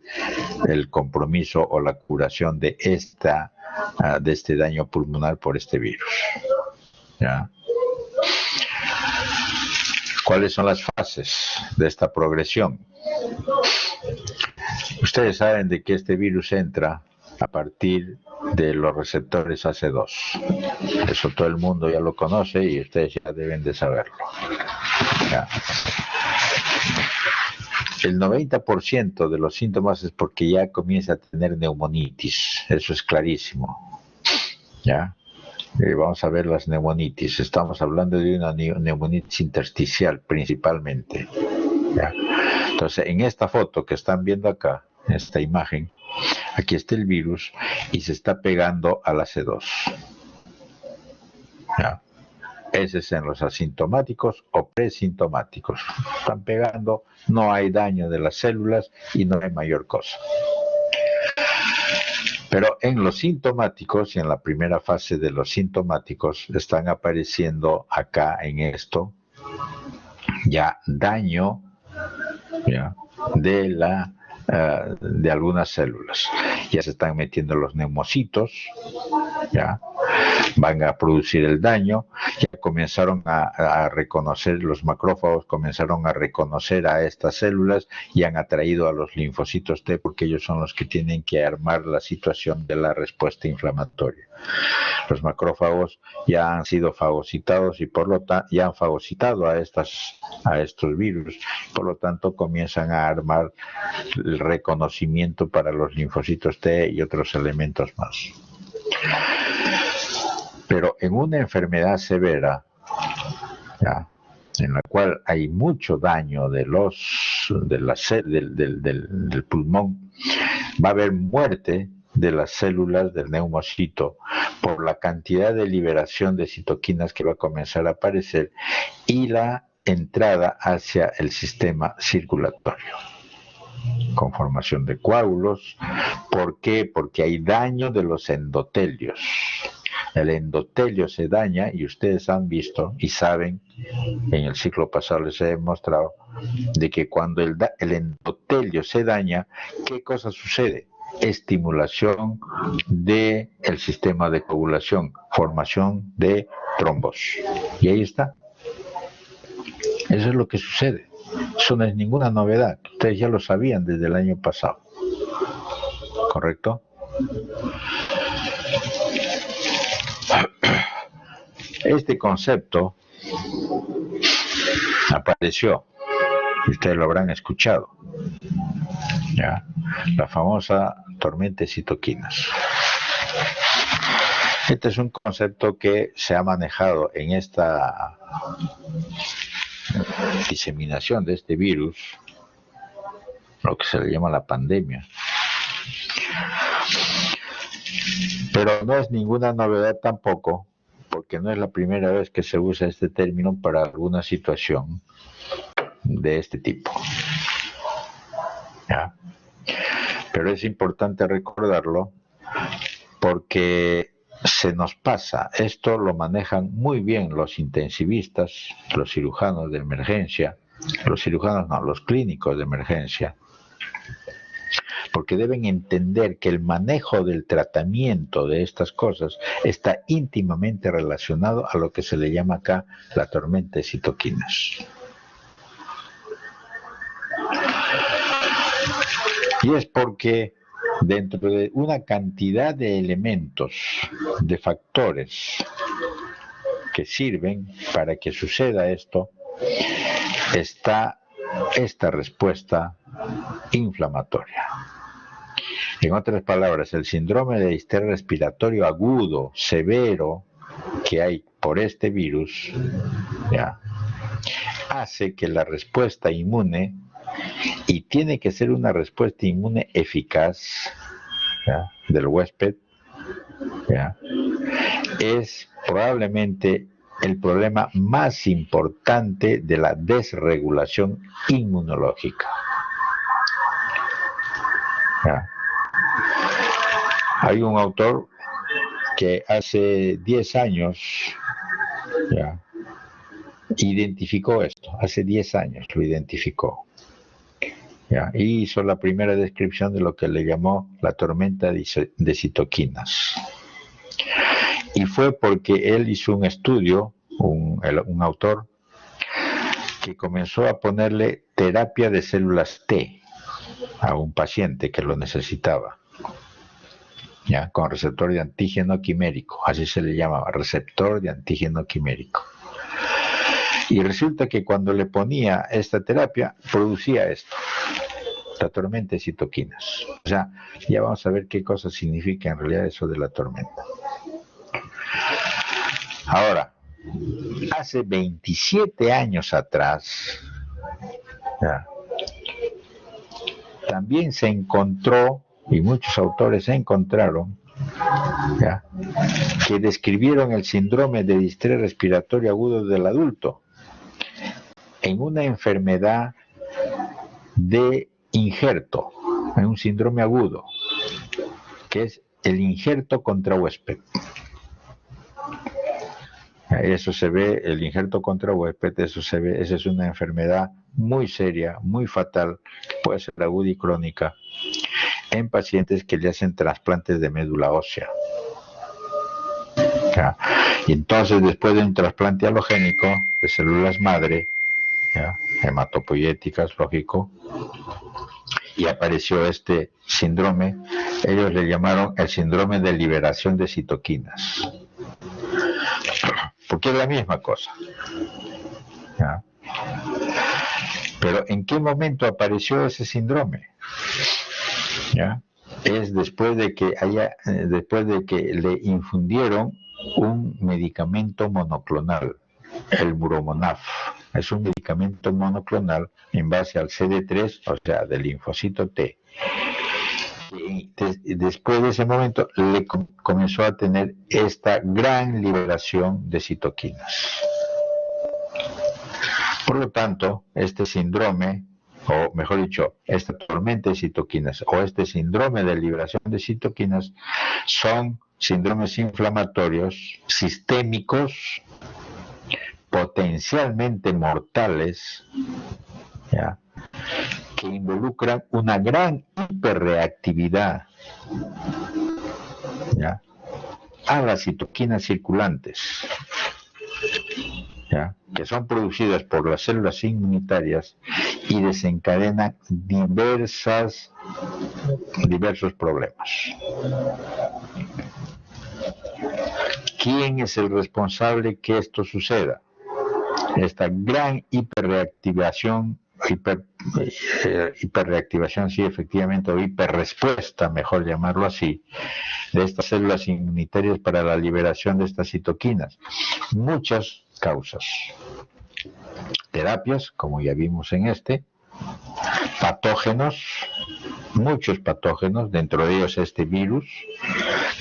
el compromiso o la curación de este daño pulmonar por este virus. ¿Ya? ¿Cuáles son las fases de esta progresión? Ustedes saben de que este virus entra a partir de los receptores AC2. Eso todo el mundo ya lo conoce y ustedes ya deben de saberlo. ¿Ya? El 90% de los síntomas es porque ya comienza a tener neumonitis. Eso es clarísimo. ¿Ya? Vamos a ver las neumonitis. Estamos hablando de una neumonitis intersticial principalmente. ¿Ya? Entonces, en esta foto que están viendo acá, en esta imagen, aquí está el virus y se está pegando al AC2. ¿Ya? Ese es en los asintomáticos o presintomáticos. Están pegando, no hay daño de las células y no hay mayor cosa. Pero en los sintomáticos y en la primera fase de los sintomáticos están apareciendo acá en esto ya daño, ¿ya?, de algunas células. Ya se están metiendo los neumocitos, ya van a producir el daño, ya comenzaron a reconocer, los macrófagos comenzaron a reconocer a estas células y han atraído a los linfocitos T porque ellos son los que tienen que armar la situación de la respuesta inflamatoria. Los macrófagos ya han sido fagocitados y por lo tanto ya han fagocitado a estos virus, por lo tanto comienzan a armar el reconocimiento para los linfocitos T y otros elementos más. Pero en una enfermedad severa, ¿ya?, en la cual hay mucho daño del pulmón, va a haber muerte de las células del neumocito por la cantidad de liberación de citoquinas que va a comenzar a aparecer y la entrada hacia el sistema circulatorio con formación de coágulos. ¿Por qué? Porque hay daño de los endotelios. el endotelio se daña, y ustedes han visto y saben, en el ciclo pasado les he demostrado, de que cuando el endotelio se daña, ¿qué cosa sucede? Estimulación del sistema de coagulación, formación de trombos. Y ahí está. Eso es lo que sucede. Eso no es ninguna novedad. Ustedes ya lo sabían desde el año pasado. ¿Correcto? Este concepto apareció, ustedes lo habrán escuchado, ¿ya? La famosa tormenta de citoquinas. Este es un concepto que se ha manejado en esta diseminación de este virus, lo que se le llama la pandemia. Pero no es ninguna novedad tampoco, porque no es la primera vez que se usa este término para alguna situación de este tipo. ¿Ya? Pero es importante recordarlo porque se nos pasa. Esto lo manejan muy bien los intensivistas, los cirujanos de emergencia, los clínicos de emergencia, porque deben entender que el manejo del tratamiento de estas cosas está íntimamente relacionado a lo que se le llama acá la tormenta de citoquinas. Y es porque dentro de una cantidad de elementos, de factores que sirven para que suceda esto, está esta respuesta inflamatoria. En otras palabras, el síndrome de distrés respiratorio agudo, severo, que hay por este virus, ¿ya?, hace que la respuesta inmune, y tiene que ser una respuesta inmune eficaz, ¿ya?, del huésped, ¿ya?, es probablemente el problema más importante de la desregulación inmunológica. ¿Ya? Hay un autor que hace 10 años, ¿ya?, identificó esto, hace 10 años lo identificó, ¿ya?, y hizo la primera descripción de lo que le llamó la tormenta de citoquinas. Y fue porque él hizo un estudio, un autor, que comenzó a ponerle terapia de células T a un paciente que lo necesitaba, ¿ya?, con receptor de antígeno quimérico, así se le llamaba, receptor de antígeno quimérico. Y resulta que cuando le ponía esta terapia, producía esto, la tormenta de citoquinas. O sea, ya vamos a ver qué cosa significa en realidad eso de la tormenta. Ahora, hace 27 años atrás, ¿ya?, también se encontró, y muchos autores encontraron, ¿ya?, que describieron el síndrome de distrés respiratorio agudo del adulto en una enfermedad de injerto, en un síndrome agudo, que es el injerto contra huésped. Eso se ve, el injerto contra huésped, eso se ve, esa es una enfermedad muy seria, muy fatal, puede ser aguda y crónica, en pacientes que le hacen trasplantes de médula ósea. ¿Ya? Y entonces, después de un trasplante halogénico de células madre, ¿ya?, hematopoyéticas, lógico, y apareció este síndrome, ellos le llamaron el síndrome de liberación de citoquinas, porque es la misma cosa, ¿ya? Pero ¿en qué momento apareció ese síndrome? ¿Ya? Es después de que le infundieron un medicamento monoclonal, el Buromonaf. Es un medicamento monoclonal en base al CD3, o sea, del linfocito T. Y después de ese momento le comenzó a tener esta gran liberación de citoquinas. Por lo tanto, este síndrome, o mejor dicho, esta tormenta de citoquinas o este síndrome de liberación de citoquinas son síndromes inflamatorios sistémicos potencialmente mortales, ¿ya?, que involucran una gran hiperreactividad, ¿ya?, a las citoquinas circulantes, ¿ya?, que son producidas por las células inmunitarias y desencadenan diversos problemas. ¿Quién es el responsable que esto suceda? Esta gran hiperreactivación, sí, efectivamente, o hiperrespuesta, mejor llamarlo así, de estas células inmunitarias para la liberación de estas citoquinas. Muchas causas. Terapias, como ya vimos en patógenos, muchos patógenos, dentro de ellos este virus,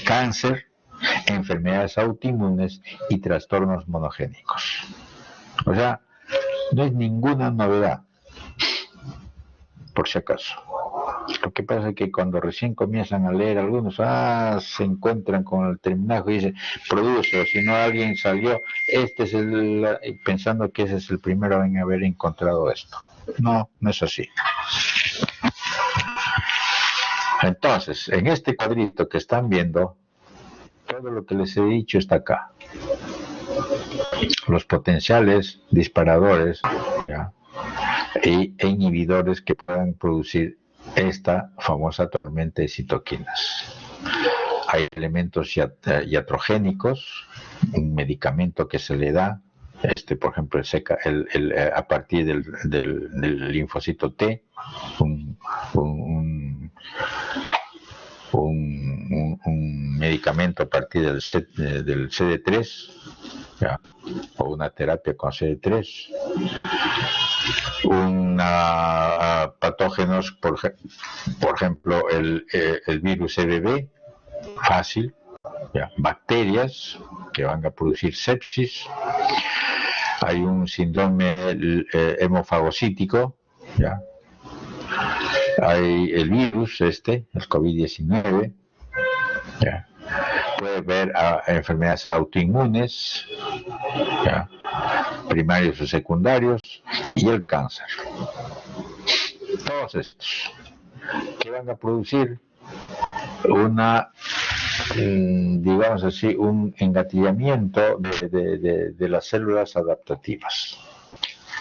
cáncer, enfermedades autoinmunes y trastornos monogénicos. O sea, no es ninguna novedad, por si acaso. Lo que pasa es que cuando recién comienzan a leer algunos, se encuentran con el terminajo y dicen, produce, o si no alguien salió, pensando que ese es el primero en haber encontrado esto. No, no es así. Entonces, en este cuadrito que están viendo, todo lo que les he dicho está acá. Los potenciales disparadores, ¿ya?, e inhibidores que puedan producir esta famosa tormenta de citoquinas. Hay elementos iatrogénicos, un medicamento que se le da, por ejemplo, a partir del linfocito T, un medicamento a partir del CD3, ¿ya?, o una terapia con CD3, patógenos, por ejemplo, el virus EBV, fácil, ¿ya?, bacterias que van a producir sepsis, hay un síndrome hemofagocítico, ¿ya?, hay el virus el COVID-19, ¿ya?, puede haber enfermedades autoinmunes, ¿ya?, primarios o secundarios, y el cáncer. Todos estos que van a producir digamos así, un engatillamiento de las células adaptativas.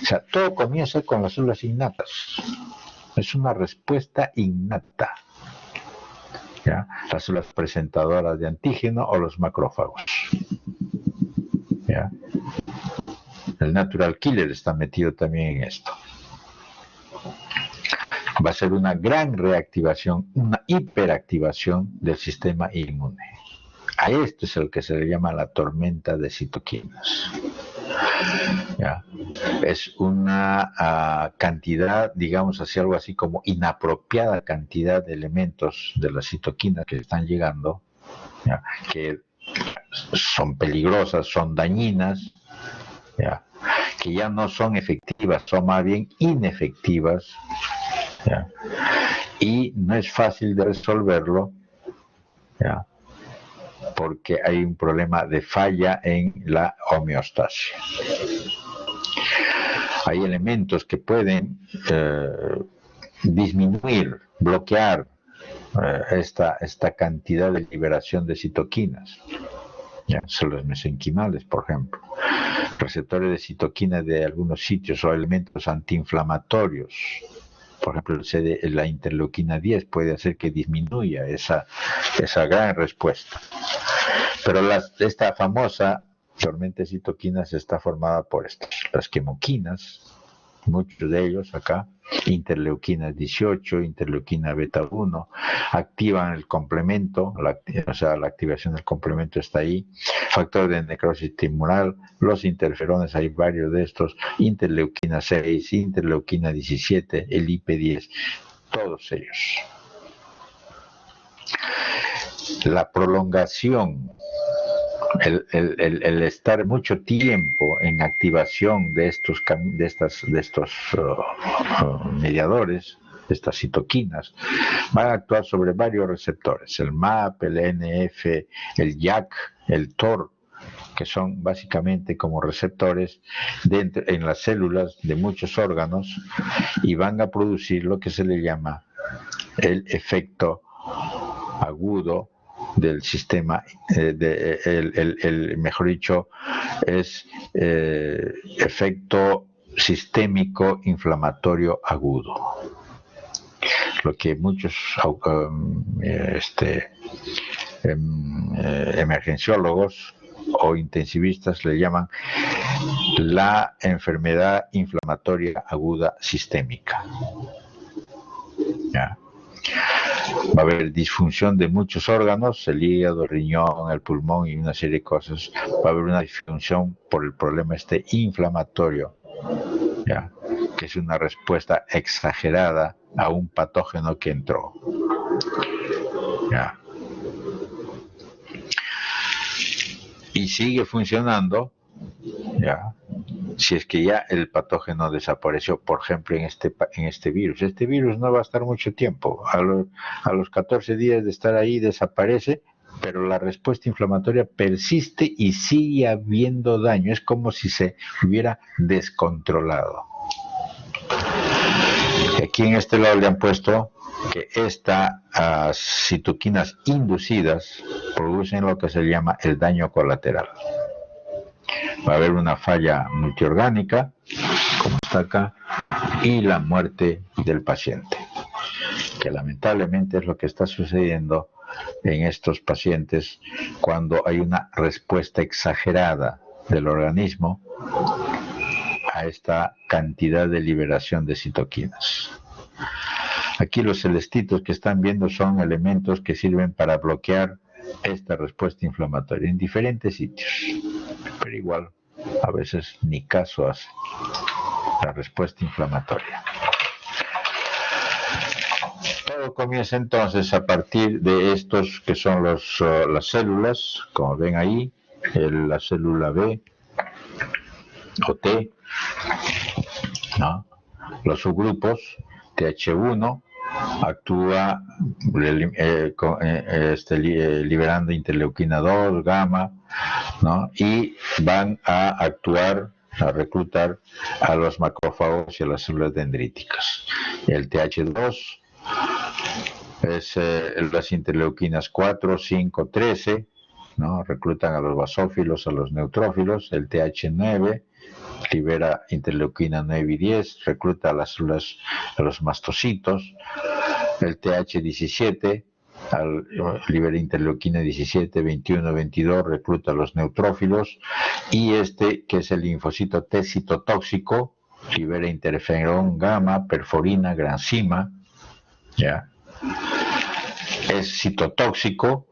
O sea, todo comienza con las células innatas. Es una respuesta innata, ¿ya?, las células presentadoras de antígeno o los macrófagos, ¿ya? El natural killer está metido también en esto. Va a ser una gran reactivación, una hiperactivación del sistema inmune. A esto es el que se le llama la tormenta de citoquinas, ¿ya? Es una cantidad, digamos así, algo así como inapropiada cantidad de elementos de las citoquinas que están llegando, ¿ya?, que son peligrosas, son dañinas, ¿ya?, que ya no son efectivas, son más bien inefectivas, ¿ya?, y no es fácil de resolverlo, ¿ya?, porque hay un problema de falla en la homeostasis. Hay elementos que pueden disminuir, bloquear esta cantidad de liberación de citoquinas, ¿ya?, son los mesenquimales, por ejemplo, receptores de citoquina de algunos sitios, o elementos antiinflamatorios. Por ejemplo, la interleuquina 10 puede hacer que disminuya esa gran respuesta. Pero esta famosa tormenta de citoquinas está formada por las quimoquinas, muchos de ellos acá, interleuquina 18, interleuquina beta 1, activan el complemento, la activación del complemento está ahí, factor de necrosis tumoral, los interferones, hay varios de estos, interleuquina 6, interleuquina 17, el IP10, todos ellos. La prolongación, el estar mucho tiempo en activación de estos mediadores, estas citoquinas, van a actuar sobre varios receptores, el MAP, el NF, el JAK, el TOR, que son básicamente como receptores en las células de muchos órganos, y van a producir lo que se le llama el efecto agudo del sistema, mejor dicho, es efecto sistémico inflamatorio agudo. Lo que muchos emergenciólogos o intensivistas le llaman la enfermedad inflamatoria aguda sistémica. ¿Ya? Va a haber disfunción de muchos órganos, el hígado, el riñón, el pulmón y una serie de cosas. Va a haber una disfunción por el problema inflamatorio, ¿ya? Que es una respuesta exagerada a un patógeno que entró. ¿Ya? Y sigue funcionando, ¿ya? Si es que ya el patógeno desapareció, por ejemplo, en este virus. Este virus no va a estar mucho tiempo. A los 14 días de estar ahí desaparece, pero la respuesta inflamatoria persiste y sigue habiendo daño. Es como si se hubiera descontrolado. Aquí en este lado le han puesto que estas citoquinas inducidas producen lo que se llama el daño colateral. Va a haber una falla multiorgánica, como está acá, y la muerte del paciente, que lamentablemente es lo que está sucediendo en estos pacientes cuando hay una respuesta exagerada del organismo a esta cantidad de liberación de citoquinas. Aquí los celestitos que están viendo son elementos que sirven para bloquear esta respuesta inflamatoria en diferentes sitios, pero igual a veces ni caso hace la respuesta inflamatoria. Todo comienza entonces a partir de estos que son las células, como ven ahí, la célula B o T, ¿no? Los subgrupos TH1 actúa liberando interleuquina 2, gamma, ¿no? Y van a actuar, a reclutar a los macrófagos y a las células dendríticas. El TH2 es las interleuquinas 4, 5, 13, ¿no? Reclutan a los basófilos, a los neutrófilos. El TH9 libera interleuquina 9 y 10, recluta a las células, a los mastocitos. El TH17 libera interleuquina 17, 21, 22, recluta a los neutrófilos. Y que es el linfocito T citotóxico, libera interferón gamma, perforina, granzima, ¿ya? Es citotóxico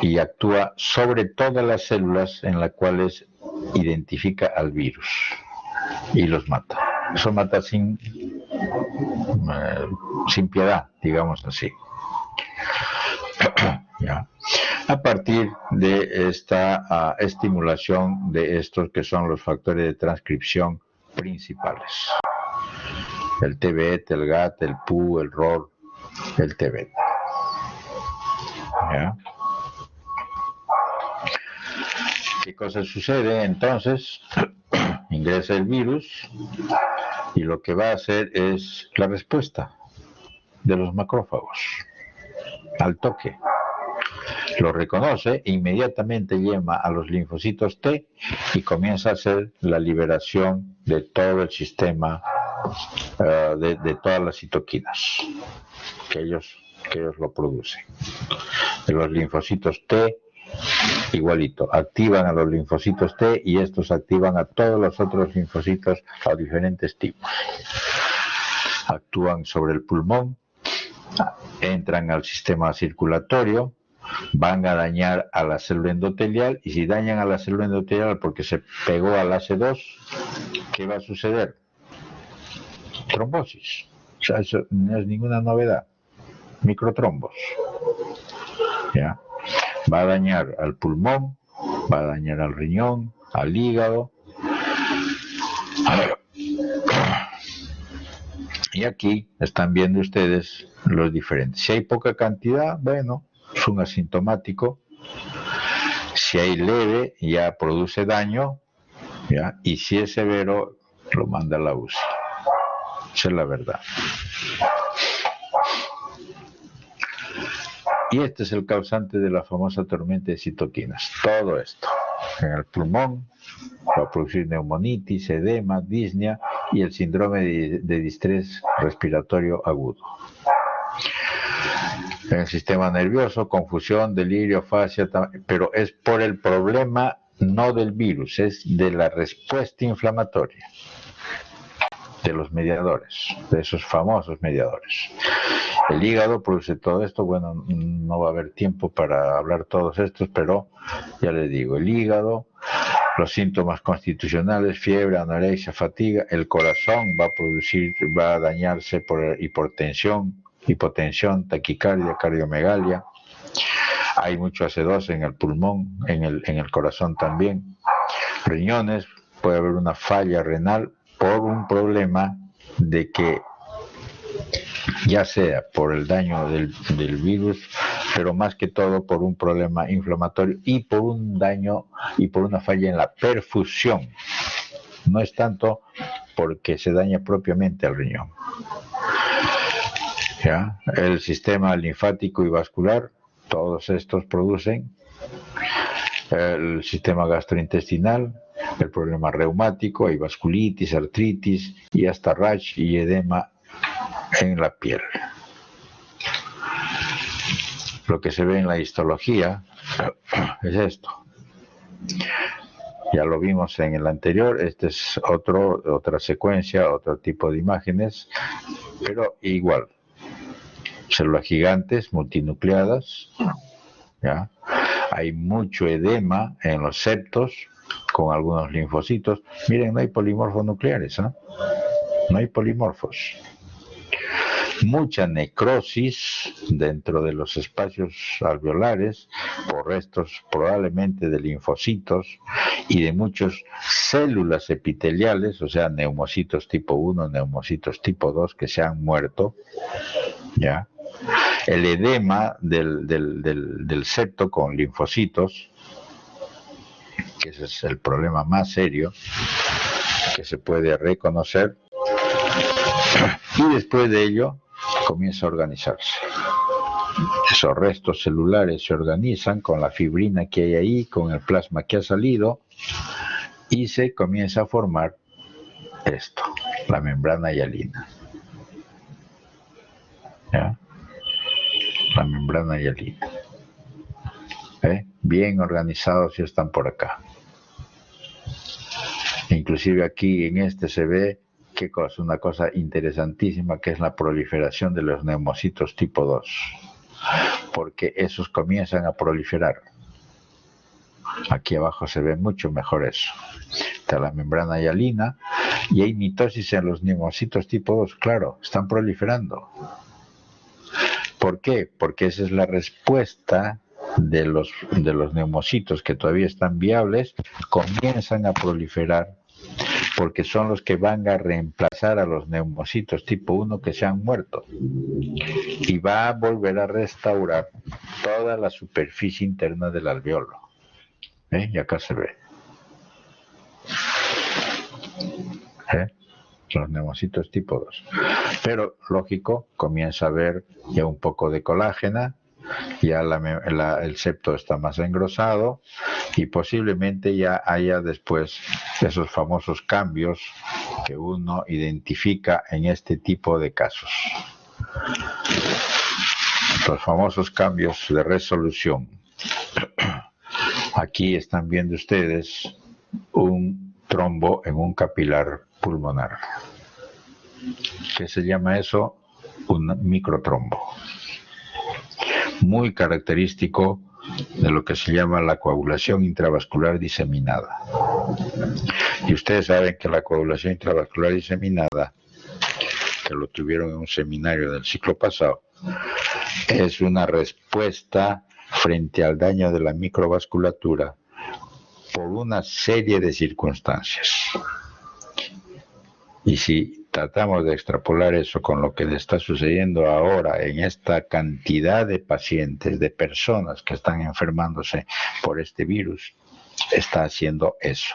y actúa sobre todas las células en las cuales identifica al virus y los mata. Eso mata sin piedad, digamos así. ¿Ya? A partir de esta estimulación de estos que son los factores de transcripción principales: el TBET, el GAT, el PU, el ROR, el TBET. ¿Ya? ¿Qué cosa sucede entonces? Ingresa el virus y lo que va a hacer es la respuesta de los macrófagos al toque. Lo reconoce e inmediatamente llama a los linfocitos T y comienza a hacer la liberación de todo el sistema, de todas las citoquinas que ellos lo producen. De los linfocitos T, igualito, activan a los linfocitos T y estos activan a todos los otros linfocitos a diferentes tipos. Actúan sobre el pulmón, entran al sistema circulatorio, van a dañar a la célula endotelial, y si dañan a la célula endotelial porque se pegó al AC2, ¿qué va a suceder? Trombosis. O sea, eso no es ninguna novedad. Microtrombos. ¿Ya? Va a dañar al pulmón, va a dañar al riñón, al hígado. Y aquí están viendo ustedes los diferentes. Si hay poca cantidad, bueno, es un asintomático. Si hay leve, ya produce daño, ¿ya? Y si es severo, lo manda a la UCI. Esa es la verdad. Y este es el causante de la famosa tormenta de citoquinas. Todo esto. En el pulmón va a producir neumonitis, edema, disnea y el síndrome de distrés respiratorio agudo. En el sistema nervioso, confusión, delirio, afasia, pero es por el problema no del virus, es de la respuesta inflamatoria de los mediadores, de esos famosos mediadores. El hígado produce todo esto, bueno, no va a haber tiempo para hablar todos estos, pero ya les digo, el hígado, los síntomas constitucionales, fiebre, anorexia, fatiga, el corazón va a dañarse por hipertensión, hipotensión, taquicardia, cardiomegalia. Hay mucho acidosis en el pulmón, en el corazón también. Riñones, puede haber una falla renal por un problema de que ya sea por el daño del virus, pero más que todo por un problema inflamatorio y por un daño y por una falla en la perfusión. No es tanto porque se daña propiamente al riñón. ¿Ya? El sistema linfático y vascular, todos estos producen. El sistema gastrointestinal, el problema reumático, hay vasculitis, artritis y hasta rash y edema en la piel. Lo que se ve en la histología es esto. Ya lo vimos en el anterior, este es otra secuencia, otro tipo de imágenes, pero igual. Células gigantes multinucleadas, ¿ya? Hay mucho edema en los septos con algunos linfocitos. Miren, no hay polimorfos nucleares, ¿eh? No hay polimorfos. Mucha necrosis dentro de los espacios alveolares por restos probablemente de linfocitos y de muchas células epiteliales, o sea, neumocitos tipo 1, neumocitos tipo 2 que se han muerto, ¿ya? El edema del septo con linfocitos, que ese es el problema más serio que se puede reconocer, y después de ello comienza a organizarse. Esos restos celulares se organizan con la fibrina que hay ahí, con el plasma que ha salido, y se comienza a formar esto, la membrana hialina. ¿Ya? La membrana hialina. Bien organizados y están por acá. Inclusive aquí en este se ve qué cosa, una cosa interesantísima que es la proliferación de los neumocitos tipo 2, porque esos comienzan a proliferar. Aquí abajo se ve mucho mejor eso. Está la membrana hialina y hay mitosis en los neumocitos tipo 2, claro, están proliferando. ¿Por qué? Porque esa es la respuesta de los neumocitos que todavía están viables, comienzan a proliferar porque son los que van a reemplazar a los neumocitos tipo 1 que se han muerto y va a volver a restaurar toda la superficie interna del alveolo. Y acá se ve. Los neumocitos tipo 2. Pero, lógico, comienza a haber ya un poco de colágena, ya el septo está más engrosado y posiblemente ya haya después esos famosos cambios que uno identifica en este tipo de casos. Los famosos cambios de resolución. Aquí están viendo ustedes un trombo en un capilar pulmonar. ¿Qué se llama eso? Un microtrombo. Muy característico de lo que se llama la coagulación intravascular diseminada. Y ustedes saben que la coagulación intravascular diseminada, que lo tuvieron en un seminario del ciclo pasado, es una respuesta frente al daño de la microvasculatura por una serie de circunstancias. Y si tratamos de extrapolar eso con lo que le está sucediendo ahora en esta cantidad de pacientes, de personas que están enfermándose por este virus, está haciendo eso.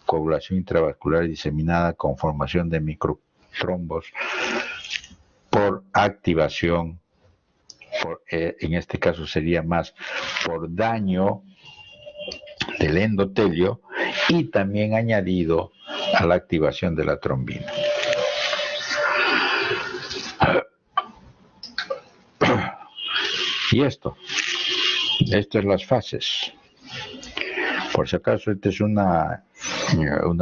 Coagulación intravascular diseminada con formación de microtrombos por activación, en este caso sería más por daño del endotelio y también añadido a la activación de la trombina. Y esto es las fases. Por si acaso, esta es una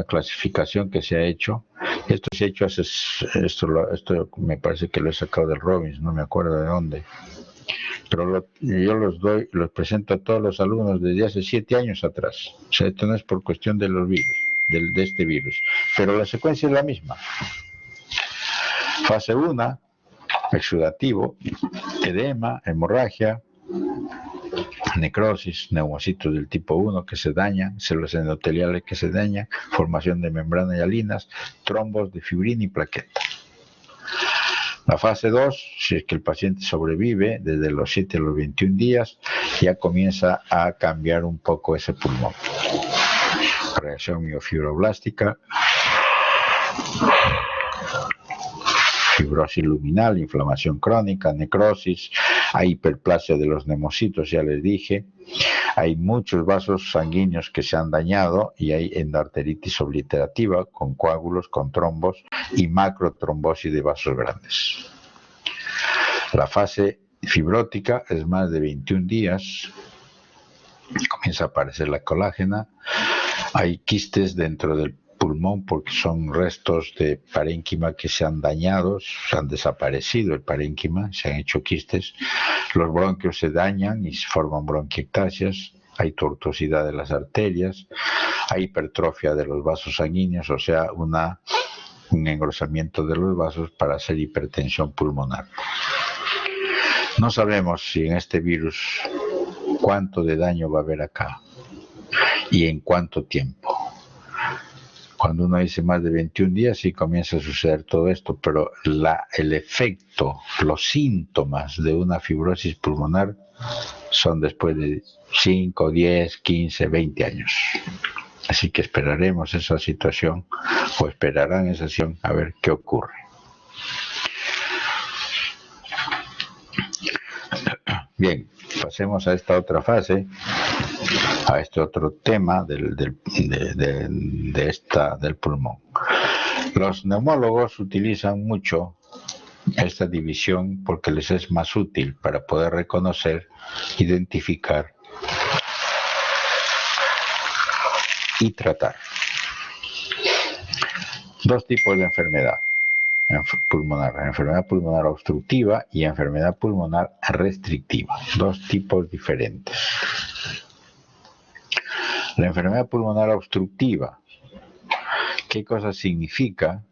clasificación que se ha hecho. Esto se ha hecho esto me parece que lo he sacado del Robbins, no me acuerdo de dónde. Pero yo los presento a todos los alumnos desde hace 7 años atrás. O sea, esto no es por cuestión de los virus, de este virus. Pero la secuencia es la misma. Fase 1, exudativo, edema, hemorragia, necrosis, neumocitos del tipo 1 que se dañan, células endoteliales que se dañan, formación de membranas hialinas, trombos de fibrina y plaqueta. La fase 2, si es que el paciente sobrevive desde los 7 a los 21 días, ya comienza a cambiar un poco ese pulmón. Reacción miofibroblástica, fibrosis luminal, inflamación crónica, necrosis, hay hiperplasia de los neumocitos, ya les dije, hay muchos vasos sanguíneos que se han dañado y hay endoarteritis obliterativa con coágulos, con trombos y macrotrombosis de vasos grandes. La fase fibrótica es más de 21 días, comienza a aparecer la colágena, hay quistes dentro del pulmón porque son restos de parénquima que se han dañado, se han desaparecido el parénquima, se han hecho quistes, los bronquios se dañan y se forman bronquiectasias, hay tortuosidad de las arterias, hay hipertrofia de los vasos sanguíneos, o sea, un engrosamiento de los vasos para hacer hipertensión pulmonar. No sabemos si en este virus cuánto de daño va a haber acá y en cuánto tiempo. Cuando uno dice más de 21 días sí comienza a suceder todo esto, pero el efecto, los síntomas de una fibrosis pulmonar son después de 5, 10, 15, 20 años. Así que esperaremos esa situación, o esperarán esa situación a ver qué ocurre. Bien, pasemos a esta otra fase, a este otro tema del pulmón. Los neumólogos utilizan mucho esta división porque les es más útil para poder reconocer, identificar y tratar. Dos tipos de enfermedad pulmonar, enfermedad pulmonar obstructiva y enfermedad pulmonar restrictiva, dos tipos diferentes. La enfermedad pulmonar obstructiva, ¿qué cosa significa?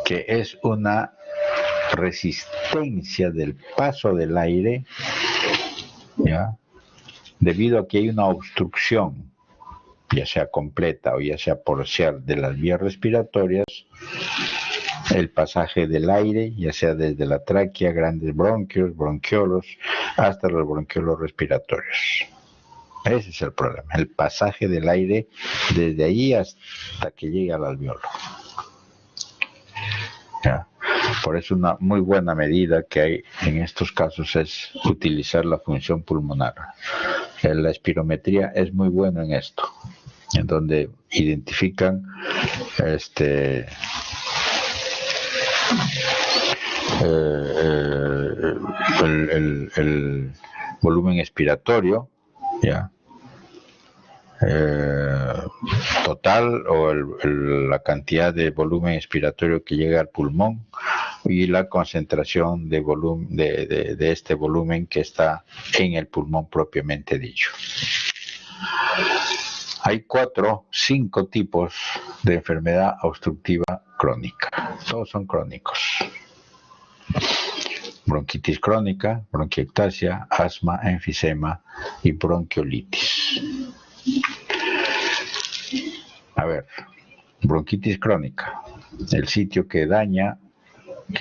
Que es una resistencia del paso del aire, ¿ya? Debido a que hay una obstrucción, ya sea completa o ya sea parcial de las vías respiratorias, el pasaje del aire, ya sea desde la tráquea, grandes bronquios, bronquiolos, hasta los bronquiolos respiratorios. Ese es el problema, el pasaje del aire desde ahí hasta que llega al alveolo. ¿Ya? Por eso una muy buena medida que hay en estos casos es utilizar la función pulmonar. La espirometría es muy buena en esto, en donde identifican el volumen expiratorio, ¿ya? Total o la cantidad de volumen expiratorio que llega al pulmón y la concentración de volumen de este volumen que está en el pulmón propiamente dicho. Hay 5 tipos de enfermedad obstructiva crónica. Todos son crónicos. Bronquitis crónica, bronquiectasia, asma, enfisema y bronquiolitis. A ver, bronquitis crónica. El sitio que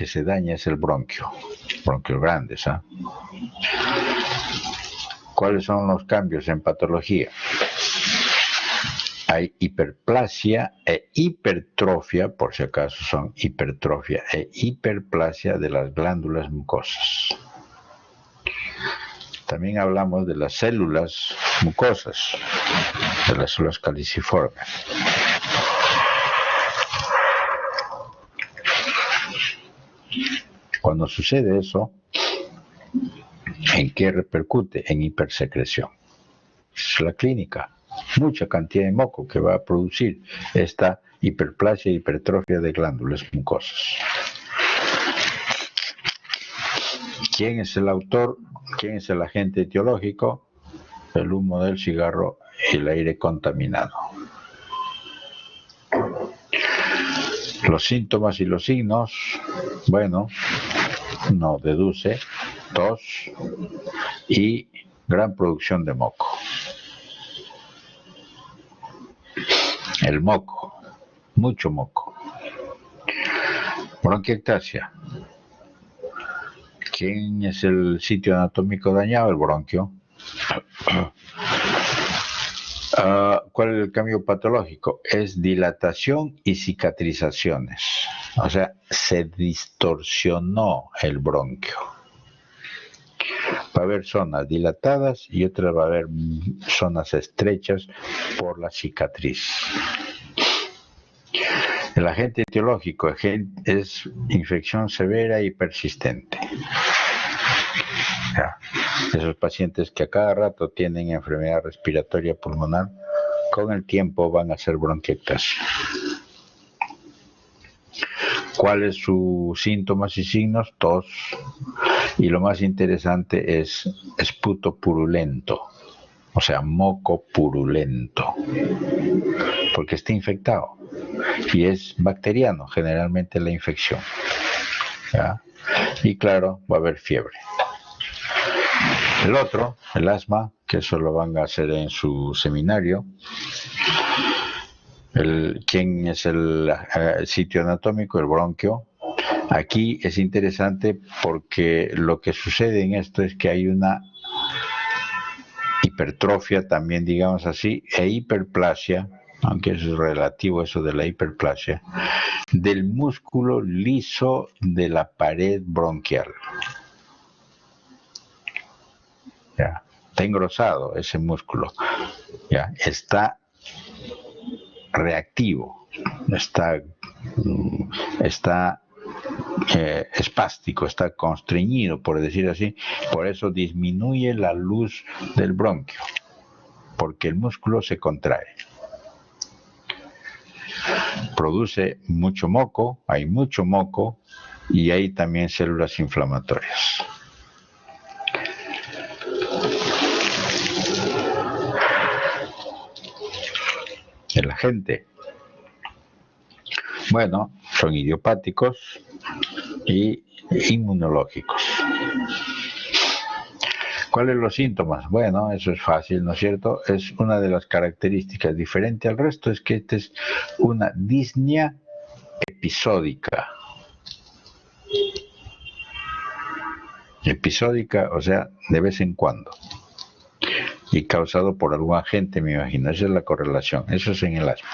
se daña es el bronquio grande, ¿sabes? ¿Cuáles son los cambios en patología? Hay hiperplasia e hipertrofia, por si acaso son hipertrofia e hiperplasia de las glándulas mucosas. También hablamos de las células mucosas, de las células caliciformes. Cuando sucede eso, ¿en qué repercute? En hipersecreción. Es la clínica. Mucha cantidad de moco que va a producir esta hiperplasia e hipertrofia de glándulas mucosas. ¿Quién es el autor? ¿Quién es el agente etiológico? El humo del cigarro y el aire contaminado. Los síntomas y los signos, bueno, uno deduce tos y gran producción de moco. El moco, mucho moco. Bronquiectasia. ¿Quién es el sitio anatómico dañado? El bronquio. ¿Cuál es el cambio patológico? Es dilatación y cicatrizaciones. O sea, se distorsionó el bronquio. Va a haber zonas dilatadas y otras va a haber zonas estrechas por la cicatriz. El agente etiológico es infección severa y persistente. Esos pacientes que a cada rato tienen enfermedad respiratoria pulmonar, con el tiempo van a ser bronquiectasia. ¿Cuáles sus síntomas y signos? Tos. Y lo más interesante es esputo purulento, o sea, moco purulento, porque está infectado y es bacteriano generalmente la infección. ¿Ya? Y claro, va a haber fiebre. El otro, el asma, que eso lo van a hacer en su seminario. ¿Quién es el sitio anatómico? El bronquio. Aquí es interesante porque lo que sucede en esto es que hay una hipertrofia también, digamos así, e hiperplasia, aunque eso es relativo, eso de la hiperplasia, del músculo liso de la pared bronquial. Ya, está engrosado ese músculo, ya, está reactivo, está espástico, está constreñido, por decir así, por eso disminuye la luz del bronquio, porque el músculo se contrae. Produce mucho moco, hay mucho moco y hay también células inflamatorias. El agente, bueno, son idiopáticos y inmunológicos. ¿Cuáles los síntomas? Bueno, eso es fácil, ¿no es cierto? Es una de las características diferente al resto, es que esta es una disnea episódica. Episódica, o sea, de vez en cuando. Y causado por algún agente, me imagino. Esa es la correlación. Eso es en el asma.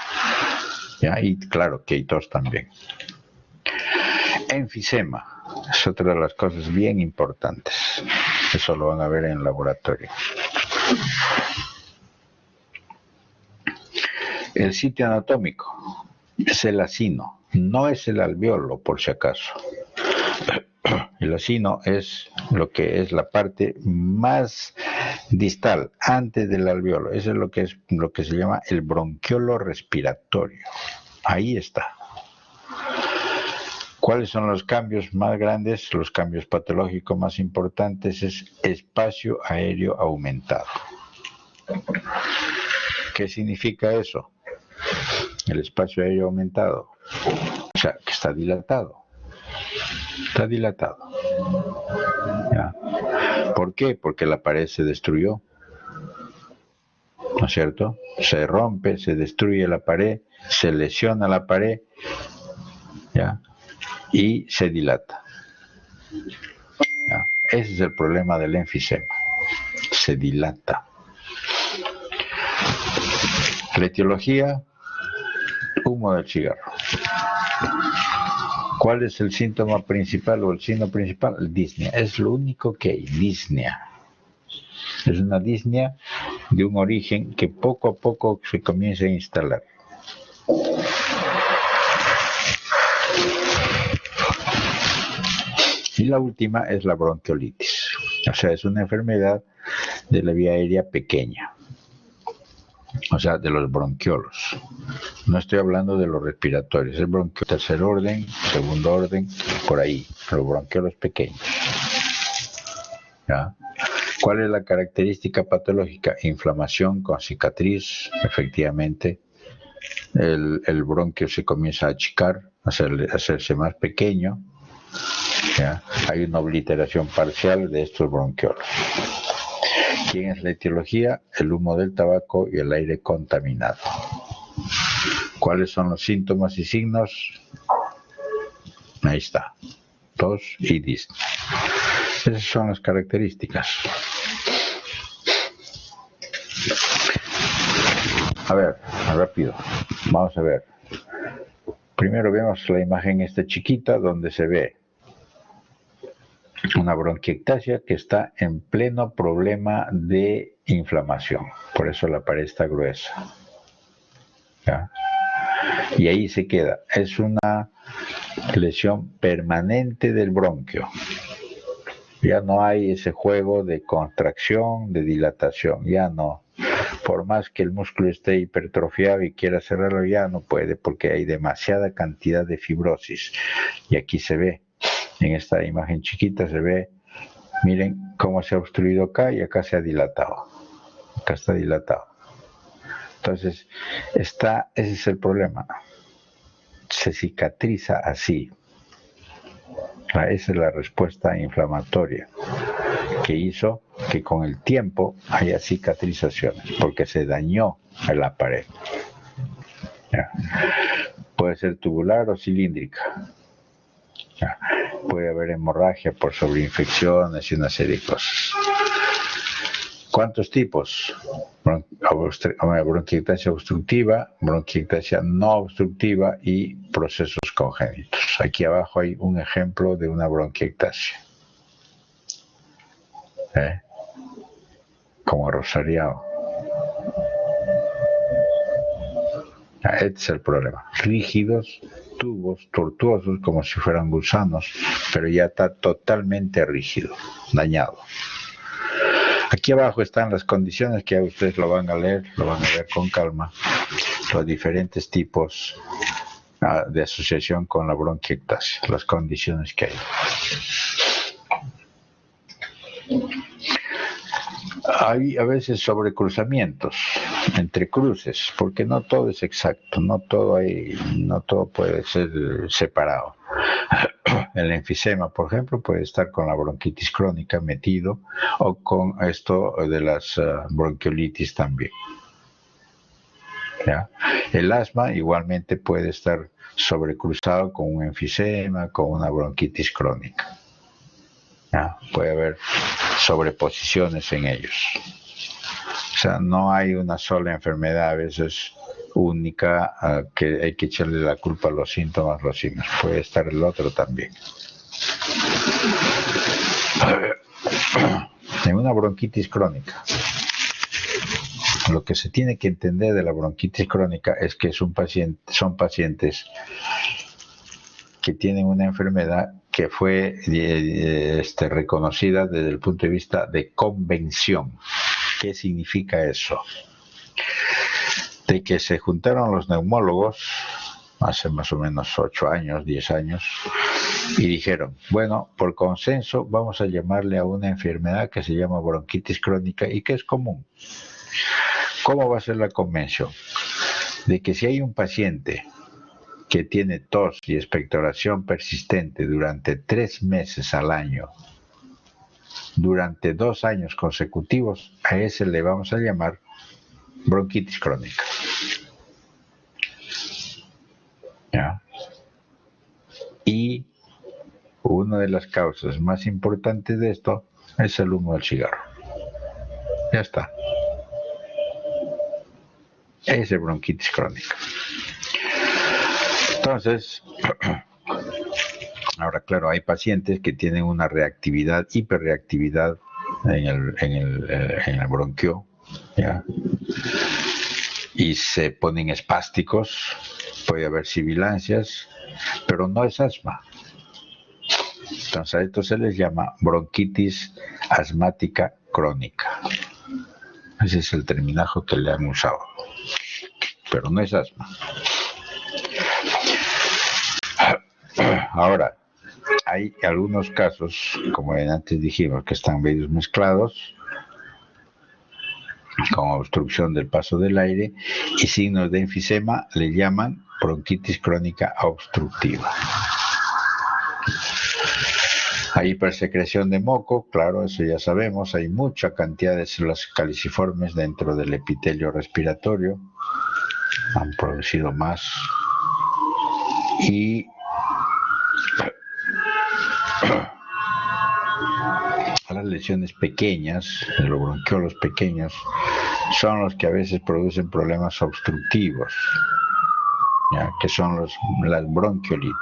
¿Ya? Y claro que hay tos también. Enfisema es otra de las cosas bien importantes. Eso lo van a ver en el laboratorio. El sitio anatómico es el acino, no es el alveolo, por si acaso. El acino es lo que es la parte más distal, antes del alveolo. Eso es lo que se llama el bronquiolo respiratorio. Ahí está. ¿Cuáles son los cambios más grandes? Los cambios patológicos más importantes es espacio aéreo aumentado. ¿Qué significa eso? El espacio aéreo aumentado. O sea, que está dilatado. Está dilatado. ¿Ya? ¿Por qué? Porque la pared se destruyó. ¿No es cierto? Se rompe, se destruye la pared, se lesiona la pared ¿ya? Y se dilata. ¿Ya? Ese es el problema del enfisema. Se dilata. La etiología, humo del cigarro. ¿Cuál es el síntoma principal o el signo principal? Disnea. Es lo único que hay, disnea. Es una disnea de un origen que poco a poco se comienza a instalar. Y la última es la bronquiolitis. O sea, es una enfermedad de la vía aérea pequeña. O sea, de los bronquiolos. No estoy hablando de los respiratorios. El bronquio tercer orden, segundo orden, por ahí. Los bronquiolos pequeños. ¿Ya? ¿Cuál es la característica patológica? Inflamación con cicatriz, efectivamente. El bronquio se comienza a achicar, a hacerse más pequeño. ¿Ya? Hay una obliteración parcial de estos bronquiolos. ¿Quién es la etiología? El humo del tabaco y el aire contaminado. ¿Cuáles son los síntomas y signos? Ahí está. Tos y disnea. Esas son las características. A ver, rápido. Vamos a ver. Primero vemos la imagen esta chiquita donde se ve una bronquiectasia que está en pleno problema de inflamación. Por eso la pared está gruesa. ¿Ya? Y ahí se queda. Es una lesión permanente del bronquio. Ya no hay ese juego de contracción, de dilatación. Ya no. Por más que el músculo esté hipertrofiado y quiera cerrarlo, ya no puede porque hay demasiada cantidad de fibrosis. Y aquí se ve. En esta imagen chiquita se ve, miren cómo se ha obstruido acá y acá se ha dilatado. Acá está dilatado. Entonces, ese es el problema. Se cicatriza así. Esa es la respuesta inflamatoria que hizo que con el tiempo haya cicatrizaciones, porque se dañó la pared. ¿Ya? Puede ser tubular o cilíndrica. ¿Ya? Puede haber hemorragia por sobreinfecciones y una serie de cosas. ¿Cuántos tipos? Bronquiectasia obstructiva, bronquiectasia no obstructiva y procesos congénitos. Aquí abajo hay un ejemplo de una bronquiectasia. Como rosariado. Este es el problema. Rígidos, tubos, tortuosos, como si fueran gusanos, pero ya está totalmente rígido, dañado. Aquí abajo están las condiciones que ustedes lo van a leer, lo van a ver con calma, los diferentes tipos de asociación con la bronquiectasia, las condiciones que hay. Hay a veces sobrecruzamientos entre cruces, porque no todo es exacto, no todo puede ser separado. El enfisema, por ejemplo, puede estar con la bronquitis crónica metido o con esto de las bronquiolitis también. ¿Ya? El asma igualmente puede estar sobrecruzado con un enfisema, con una bronquitis crónica. ¿Ya? Puede haber sobreposiciones en ellos. O sea, no hay una sola enfermedad a veces única que hay que echarle la culpa a los síntomas, los signos. Puede estar el otro también. En una bronquitis crónica, lo que se tiene que entender de la bronquitis crónica es que son pacientes que tienen una enfermedad que fue reconocida desde el punto de vista de convención. ¿Qué significa eso? De que se juntaron los neumólogos hace más o menos 8 años, 10 años, y dijeron, bueno, por consenso vamos a llamarle a una enfermedad que se llama bronquitis crónica y que es común. ¿Cómo va a ser la convención? De que si hay un paciente que tiene tos y expectoración persistente durante 3 meses al año, durante 2 años consecutivos, a ese le vamos a llamar bronquitis crónica. ¿Ya? Y una de las causas más importantes de esto es el humo del cigarro. Ya está. Esa es bronquitis crónica. Entonces, ahora claro, hay pacientes que tienen una reactividad, hiperreactividad en el bronquio, ¿ya? Y se ponen espásticos, puede haber sibilancias, pero no es asma. Entonces a esto se les llama bronquitis asmática crónica. Ese es el terminajo que le han usado, pero no es asma. Ahora, hay algunos casos, como antes dijimos, que están medio mezclados, con obstrucción del paso del aire y signos de enfisema, le llaman bronquitis crónica obstructiva. Hay hipersecreción de moco, claro, eso ya sabemos, hay mucha cantidad de células caliciformes dentro del epitelio respiratorio, han producido más, y las lesiones pequeñas, los bronquiolos pequeños, son los que a veces producen problemas obstructivos, ¿ya? Que son las bronquiolitis.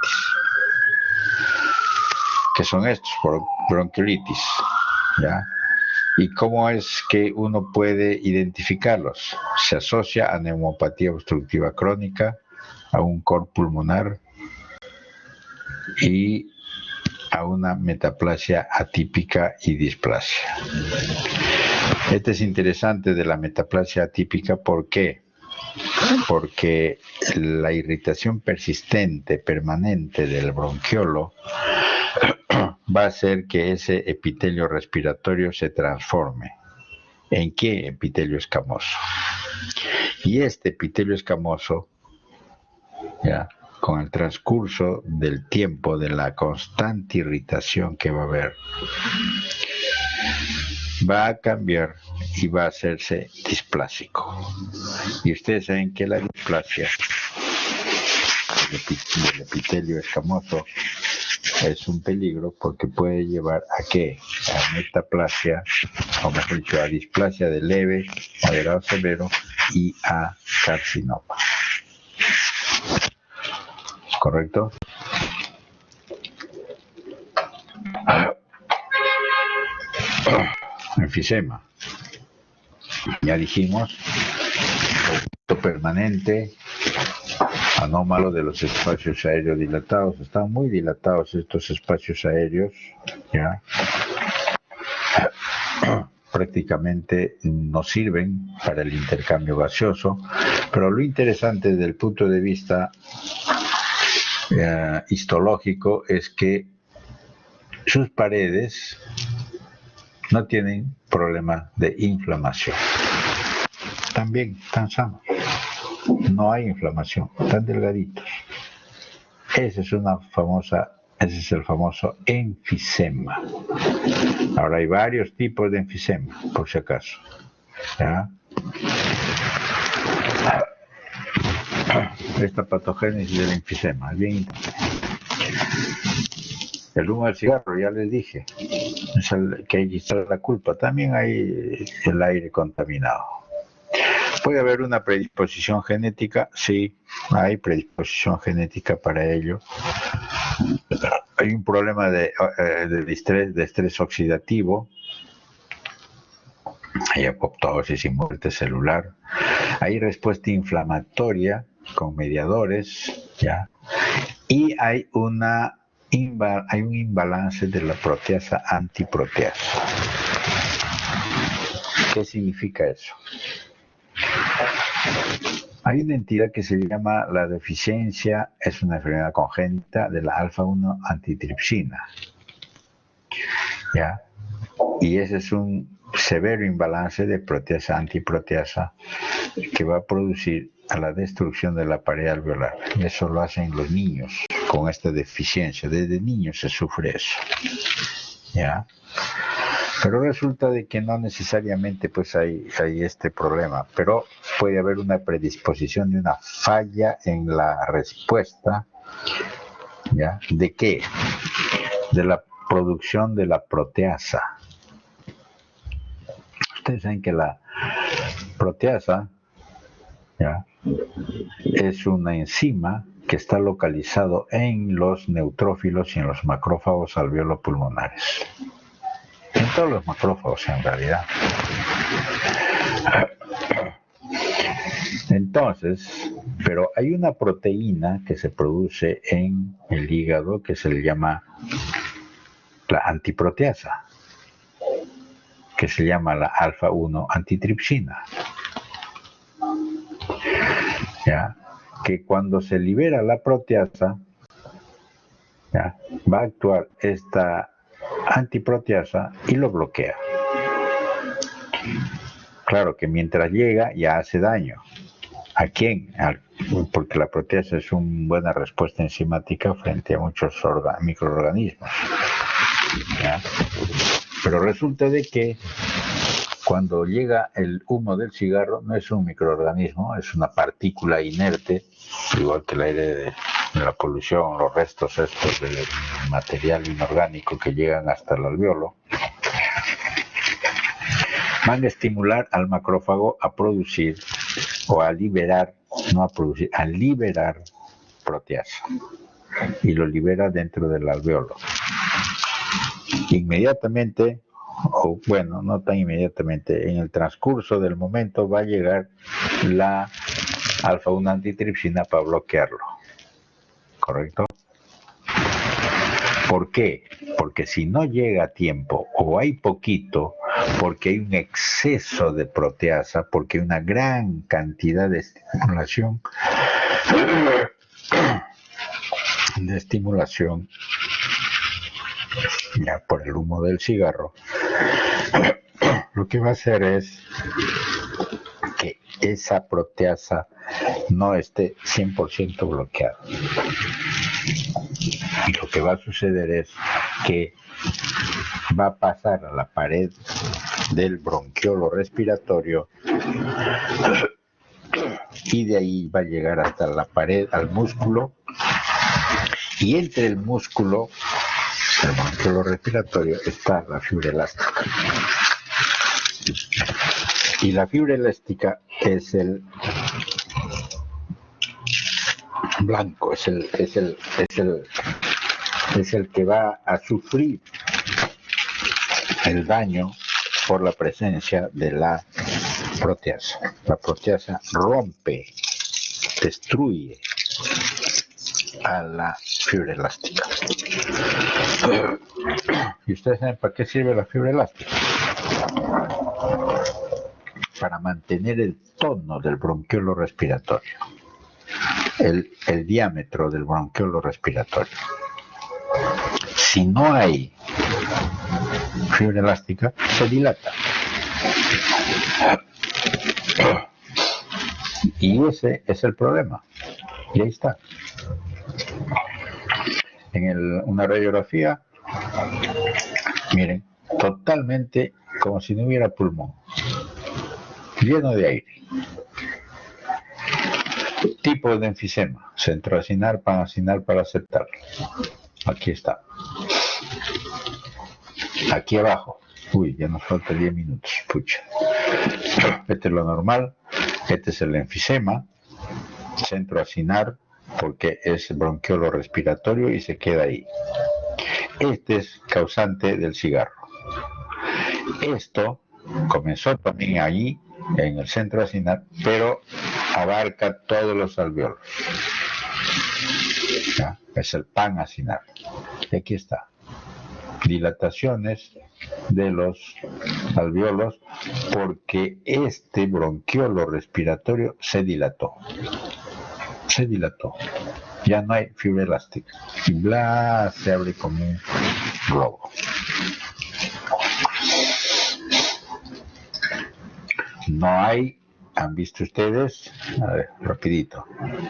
¿Qué son estos? Bronquiolitis, ¿ya? ¿Y cómo es que uno puede identificarlos? Se asocia a neumopatía obstructiva crónica, a un cor pulmonar y a una metaplasia atípica y displasia. Este es interesante de la metaplasia atípica, ¿por qué? Porque la irritación persistente, permanente del bronquiolo va a hacer que ese epitelio respiratorio se transforme. ¿En qué? Epitelio escamoso. Y este epitelio escamoso, ya, con el transcurso del tiempo, de la constante irritación que va a haber, va a cambiar y va a hacerse displásico. Y ustedes saben que la displasia del epitelio escamoso es un peligro porque puede llevar a ¿qué? A metaplasia, o mejor dicho, a displasia de leve, moderado, severo y a carcinoma. ¿Correcto? Enfisema. Ya dijimos, permanente, anómalo de los espacios aéreos dilatados. Están muy dilatados estos espacios aéreos, ¿ya? Prácticamente no sirven para el intercambio gaseoso, pero lo interesante desde el punto de vista histológico es que sus paredes no tienen problema de inflamación. También están sanos. No hay inflamación, están delgaditos. Ese es el famoso enfisema. Ahora hay varios tipos de enfisema, por si acaso. ¿Ya? Esta patogénesis del enfisema es bien importante. El humo del cigarro, ya les dije, es el que hay que echar la culpa. También hay el aire contaminado. ¿Puede haber una predisposición genética? Sí, hay predisposición genética para ello. Hay un problema de estrés oxidativo. Hay apoptosis y muerte celular. Hay respuesta inflamatoria con mediadores, ¿ya? Y hay un imbalance de la proteasa antiproteasa. ¿Qué significa eso? Hay una entidad que se llama la deficiencia, es una enfermedad congénita de la alfa-1 antitripsina, ¿ya? Y ese es un severo imbalance de proteasa antiproteasa que va a producir a la destrucción de la pared alveolar. Y eso lo hacen los niños con esta deficiencia. Desde niños se sufre eso, ¿ya? Pero resulta de que no necesariamente pues hay este problema, pero puede haber una predisposición de una falla en la respuesta, ¿ya? ¿De qué? De la producción de la proteasa. Ustedes saben que la proteasa, ¿ya?, es una enzima que está localizado en los neutrófilos y en los macrófagos alveolo-pulmonares. En todos los macrófagos, en realidad. Entonces, pero hay una proteína que se produce en el hígado que se le llama la antiproteasa, que se llama la alfa-1 antitripsina. ¿Ya? Que cuando se libera la proteasa, ¿ya?, va a actuar esta antiproteasa y lo bloquea. Claro que mientras llega ya hace daño. ¿A quién? Porque la proteasa es una buena respuesta enzimática frente a muchos microorganismos, ¿ya? Pero resulta de que cuando llega el humo del cigarro no es un microorganismo, es una partícula inerte, igual que el aire de la polución, los restos estos del material inorgánico que llegan hasta el alveolo, van a estimular al macrófago a producir o a liberar, no a producir, a liberar proteasa. Y lo libera dentro del alveolo. Inmediatamente, o bueno, no tan inmediatamente, en el transcurso del momento va a llegar la alfa-1 antitripsina para bloquearlo. ¿Correcto? ¿Por qué? Porque si no llega a tiempo o hay poquito, porque hay un exceso de proteasa, porque hay una gran cantidad de estimulación ya por el humo del cigarro, lo que va a hacer es que esa proteasa no esté 100% bloqueada. Y lo que va a suceder es que va a pasar a la pared del bronquiolo respiratorio y de ahí va a llegar hasta la pared, al músculo, y entre el músculo, el bronquiolo respiratorio, está la fibra elástica. Y la fibra elástica es el blanco, es el que va a sufrir el daño por la presencia de la proteasa. La proteasa rompe, destruye a la fibra elástica. ¿Y ustedes saben para qué sirve la fibra elástica? Para mantener el tono del bronquiolo respiratorio, el diámetro del bronquiolo respiratorio. Si no hay fibra elástica, se dilata. Y ese es el problema. Y ahí está. En una radiografía, miren, totalmente como si no hubiera pulmón, lleno de aire. Tipo de enfisema, centroacinar, panacinar, paracetal. Aquí está. Aquí abajo. Uy, ya nos falta 10 minutos. Pucha. Este es lo normal. Este es el enfisema. Centroacinar, porque es bronquiolo respiratorio y se queda ahí. Este es causante del cigarro. Esto comenzó también allí, en el centroacinar, pero abarca todos los alveolos. ¿Ya? Es el panacinar. Y aquí está. Dilataciones de los alveolos porque este bronquiolo respiratorio se dilató. Ya no hay fibra elástica. Y bla, se abre como un globo. No hay, han visto ustedes, a ver, rapidito,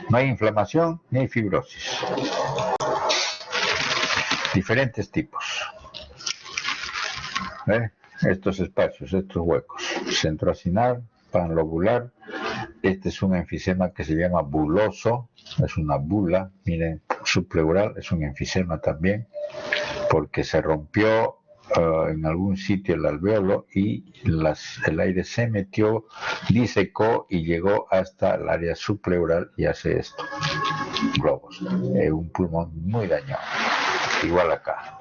no hay inflamación ni hay fibrosis. Diferentes tipos. Estos espacios, estos huecos, centroacinar, panlobular. Este es un enfisema que se llama buloso, es una bula, miren, subpleural, es un enfisema también, porque se rompió en algún sitio el alveolo y el aire se metió, disecó y llegó hasta el área subpleural y hace esto, globos. Un pulmón muy dañado, igual acá.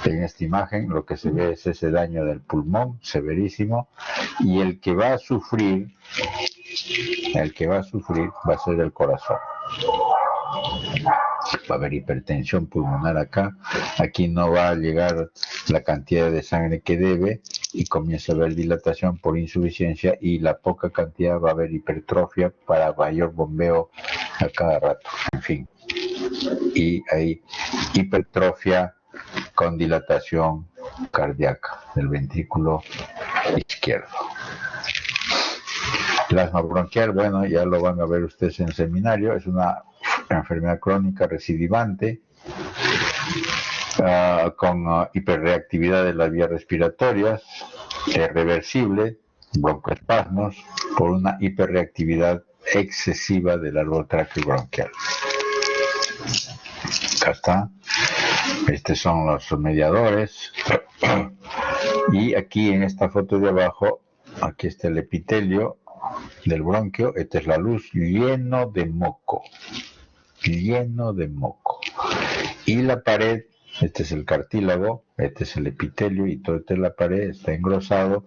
En esta imagen lo que se ve es ese daño del pulmón severísimo, y el que va a sufrir va a ser el corazón. Va a haber hipertensión pulmonar acá, aquí no va a llegar la cantidad de sangre que debe y comienza a haber dilatación por insuficiencia, y la poca cantidad va a haber hipertrofia para mayor bombeo a cada rato, en fin. Y hay hipertrofia con dilatación cardíaca del ventrículo izquierdo. El asma bronquial, bueno, ya lo van a ver ustedes en el seminario, es una enfermedad crónica recidivante con hiperreactividad de las vías respiratorias, reversible, broncoespasmos, por una hiperreactividad excesiva del árbol tráqueo bronquial. Acá está. Estos son los mediadores. Y aquí en esta foto de abajo, aquí está el epitelio del bronquio. Esta es la luz, lleno de moco. Lleno de moco. Y la pared, este es el cartílago, este es el epitelio y todo esta es la pared, está engrosado.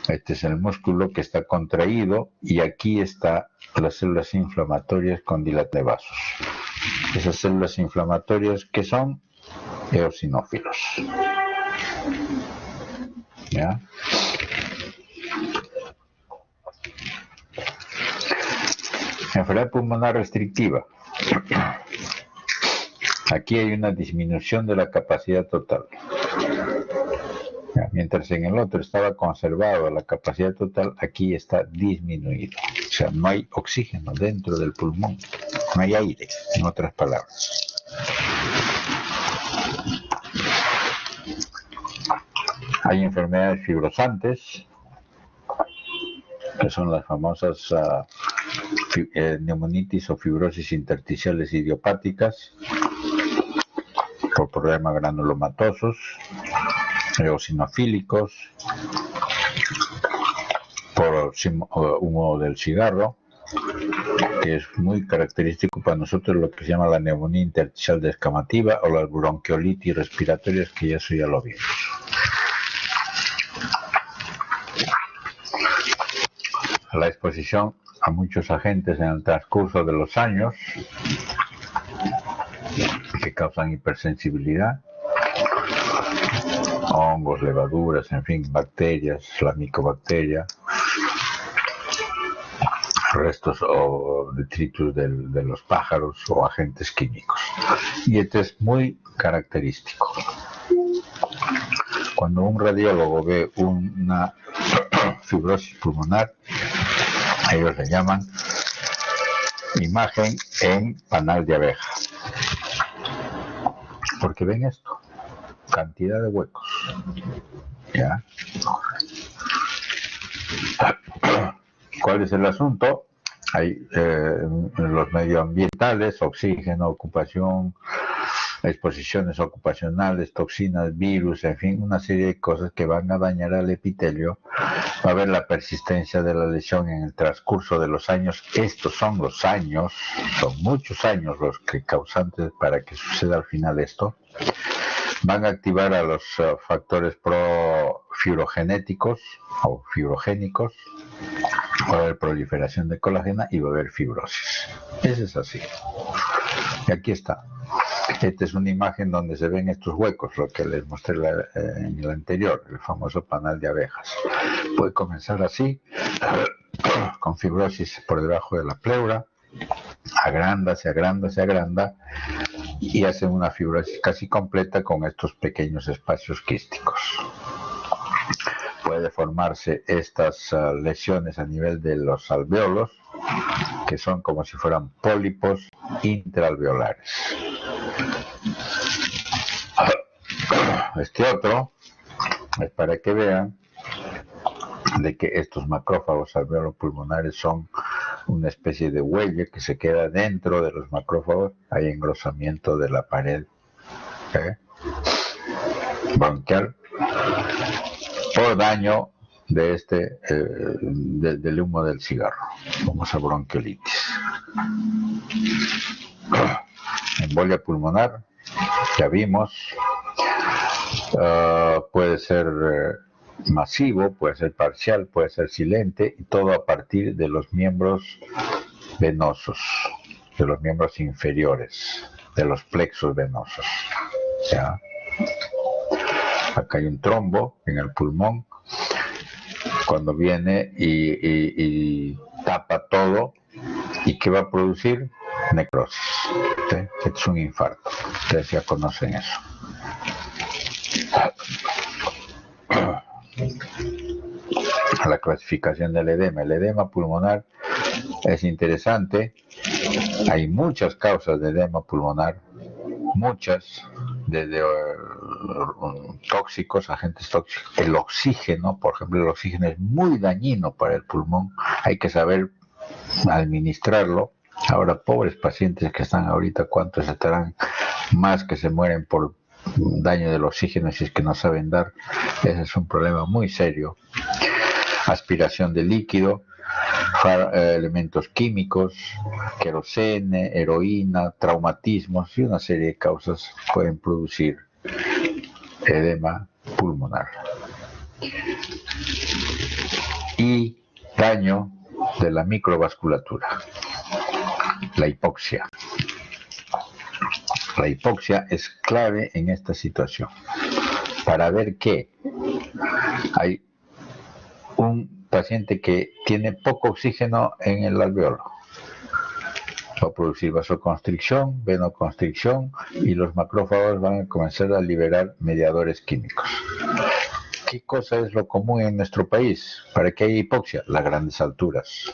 Este es el músculo que está contraído y aquí está las células inflamatorias con dilatación de vasos. Esas células inflamatorias que son eosinófilos. ¿Ya? Enfermedad pulmonar restrictiva. Aquí hay una disminución de la capacidad total. Mientras en el otro estaba conservado la capacidad total, aquí está disminuido. O sea, no hay oxígeno dentro del pulmón, no hay aire, en otras palabras. Hay enfermedades fibrosantes, que son las famosas neumonitis o fibrosis intersticiales idiopáticas, por problemas granulomatosos, eosinofílicos, por humo del cigarro, que es muy característico para nosotros lo que se llama la neumonía intersticial descamativa o las bronquiolitis respiratorias, que eso ya lo vimos. La exposición a muchos agentes en el transcurso de los años que causan hipersensibilidad, hongos, levaduras, en fin, bacterias, la micobacteria, restos o detritus de los pájaros o agentes químicos. Y este es muy característico. Cuando un radiólogo ve una fibrosis pulmonar, ellos le llaman imagen en panal de abeja. Porque ven esto, cantidad de huecos. ¿Ya? ¿Cuál es el asunto? Hay los medioambientales, oxígeno, ocupación, exposiciones ocupacionales, toxinas, virus, en fin, una serie de cosas que van a dañar al epitelio. Va a haber la persistencia de la lesión en el transcurso de los años. Estos son los años, son muchos años los que causantes para que suceda al final esto. Van a activar a los factores profibrogenéticos o fibrogénicos. Va a haber proliferación de colágeno y va a haber fibrosis. Eso es así. Y aquí está. Esta es una imagen donde se ven estos huecos, lo que les mostré en el anterior, el famoso panal de abejas. Puede comenzar así, con fibrosis por debajo de la pleura, agranda, se agranda, y hace una fibrosis casi completa con estos pequeños espacios quísticos. Puede formarse estas lesiones a nivel de los alvéolos, que son como si fueran pólipos intraalveolares. Este otro es para que vean de que estos macrófagos alveolopulmonares son una especie de huella que se queda dentro de los macrófagos, hay engrosamiento de la pared bronquial por daño de del humo del cigarro, famosa bronquiolitis. Embolia pulmonar, ya vimos, puede ser masivo, puede ser parcial, puede ser silente, y todo a partir de los miembros venosos, de los miembros inferiores, de los plexos venosos. ¿Ya? Acá hay un trombo en el pulmón, cuando viene y tapa todo, ¿y qué va a producir? Necrosis. ¿Sí? Es un infarto. Ustedes ya conocen eso. La clasificación del edema. El edema pulmonar es interesante. Hay muchas causas de edema pulmonar, muchas, desde tóxicos, agentes tóxicos. El oxígeno, por ejemplo, el oxígeno es muy dañino para el pulmón. Hay que saber administrarlo. Ahora, pobres pacientes que están ahorita, ¿cuántos estarán más que se mueren por daño del oxígeno si es que no saben dar? Ese es un problema muy serio. Aspiración de líquido, elementos químicos, querosene, heroína, traumatismos y una serie de causas pueden producir edema pulmonar. Y daño de la microvasculatura, la hipoxia. La hipoxia es clave en esta situación para ver que hay un paciente que tiene poco oxígeno en el alveolo. Va a producir vasoconstricción, venoconstricción, y los macrófagos van a comenzar a liberar mediadores químicos. ¿Qué cosa es lo común en nuestro país? ¿Para qué hay hipoxia? Las grandes alturas.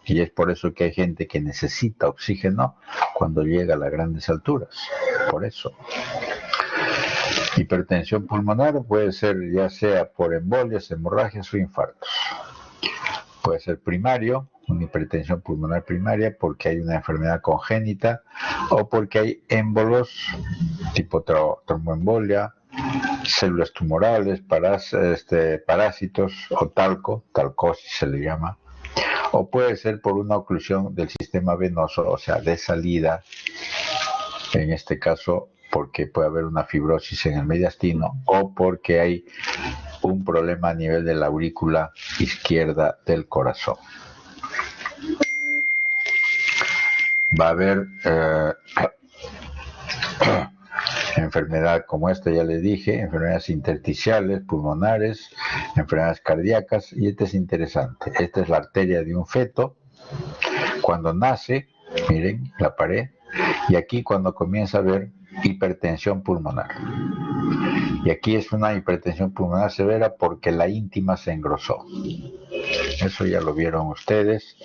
Y es por eso que hay gente que necesita oxígeno cuando llega a las grandes alturas. Por eso. Hipertensión pulmonar puede ser ya sea por embolias, hemorragias o infartos. Puede ser primario, una hipertensión pulmonar primaria porque hay una enfermedad congénita o porque hay émbolos tipo tromboembolia, células tumorales, parásitos o talcosis se le llama. O puede ser por una oclusión del sistema venoso, o sea, de salida, en este caso porque puede haber una fibrosis en el mediastino o porque hay un problema a nivel de la aurícula izquierda del corazón. Va a haber enfermedad como esta, ya les dije, enfermedades intersticiales, pulmonares, enfermedades cardíacas, y este es interesante. Esta es la arteria de un feto cuando nace, miren la pared, y aquí cuando comienza a haber hipertensión pulmonar. Y aquí es una hipertensión pulmonar severa porque la íntima se engrosó. Eso ya lo vieron ustedes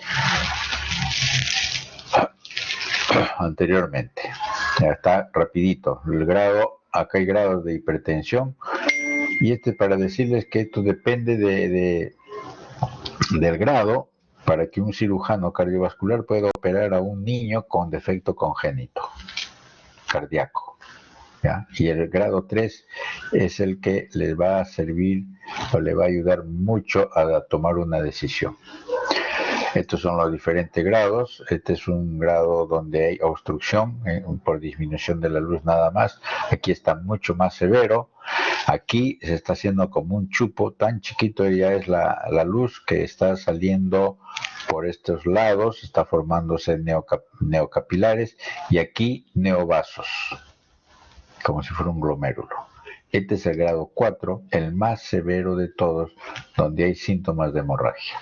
anteriormente. Ya está rapidito. El grado, acá hay grados de hipertensión. Y para decirles que esto depende del grado para que un cirujano cardiovascular pueda operar a un niño con defecto congénito cardíaco. ¿Ya? Y el grado 3 es el que les va a servir o le va a ayudar mucho a tomar una decisión. Estos son los diferentes grados. Este es un grado donde hay obstrucción por disminución de la luz nada más. Aquí está mucho más severo. Aquí se está haciendo como un chupo, tan chiquito ya es la luz que está saliendo por estos lados, está formándose neocapilares y aquí neovasos, como si fuera un glomérulo. Este es el grado 4, el más severo de todos, donde hay síntomas de hemorragia.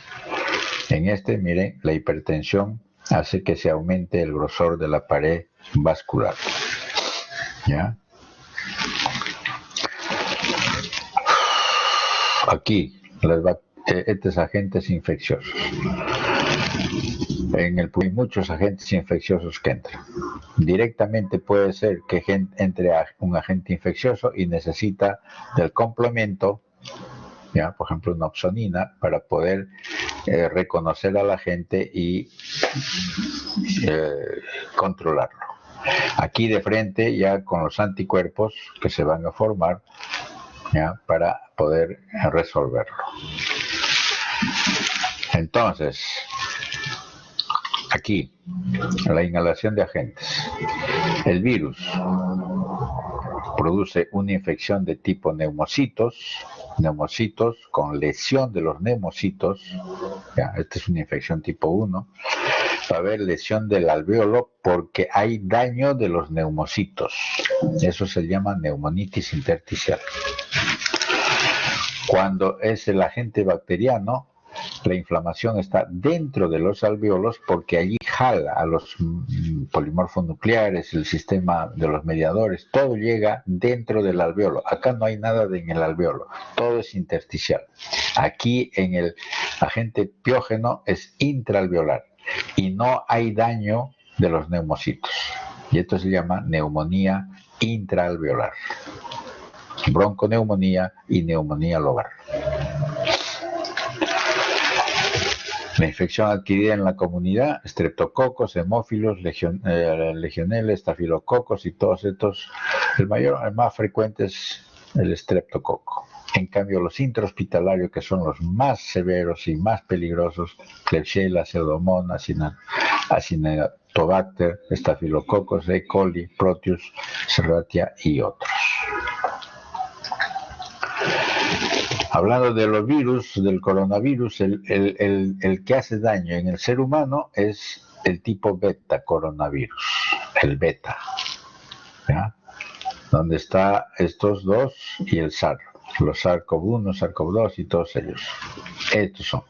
En este, miren, la hipertensión hace que se aumente el grosor de la pared vascular. ¿Ya? Aquí, estos agentes infecciosos. En el pulmón hay muchos agentes infecciosos que entran. Directamente puede ser que entre un agente infeccioso y necesita del complemento, ¿ya? Por ejemplo, una opsonina, para poder reconocer a la gente y controlarlo. Aquí de frente ya con los anticuerpos que se van a formar, ¿ya?, para poder resolverlo. Entonces, aquí, la inhalación de agentes. El virus produce una infección de tipo neumocitos con lesión de los neumocitos. Ya, esta es una infección tipo 1. Va a haber lesión del alvéolo porque hay daño de los neumocitos. Eso se llama neumonitis intersticial. Cuando es el agente bacteriano, la inflamación está dentro de los alvéolos porque allí jala a los polimorfonucleares, el sistema de los mediadores, todo llega dentro del alvéolo. Acá no hay nada en el alvéolo, todo es intersticial. Aquí en el agente piógeno es intraalveolar y no hay daño de los neumocitos. Y esto se llama neumonía intraalveolar, bronconeumonía y neumonía lobar. La infección adquirida en la comunidad, estreptococos, hemófilos, legionela, estafilococos y todos estos, el más frecuente es el estreptococo. En cambio, los intrahospitalarios, que son los más severos y más peligrosos, Klebsiella, Pseudomonas, Acinetobacter, Staphylococcus, E. coli, Proteus, Serratia y otros. Hablando de los virus, del coronavirus, el que hace daño en el ser humano es el tipo beta coronavirus, el beta, ¿ya?, donde está estos dos y el SARS, los SARS-CoV-1, SARS-CoV-2 y todos ellos. Estos son,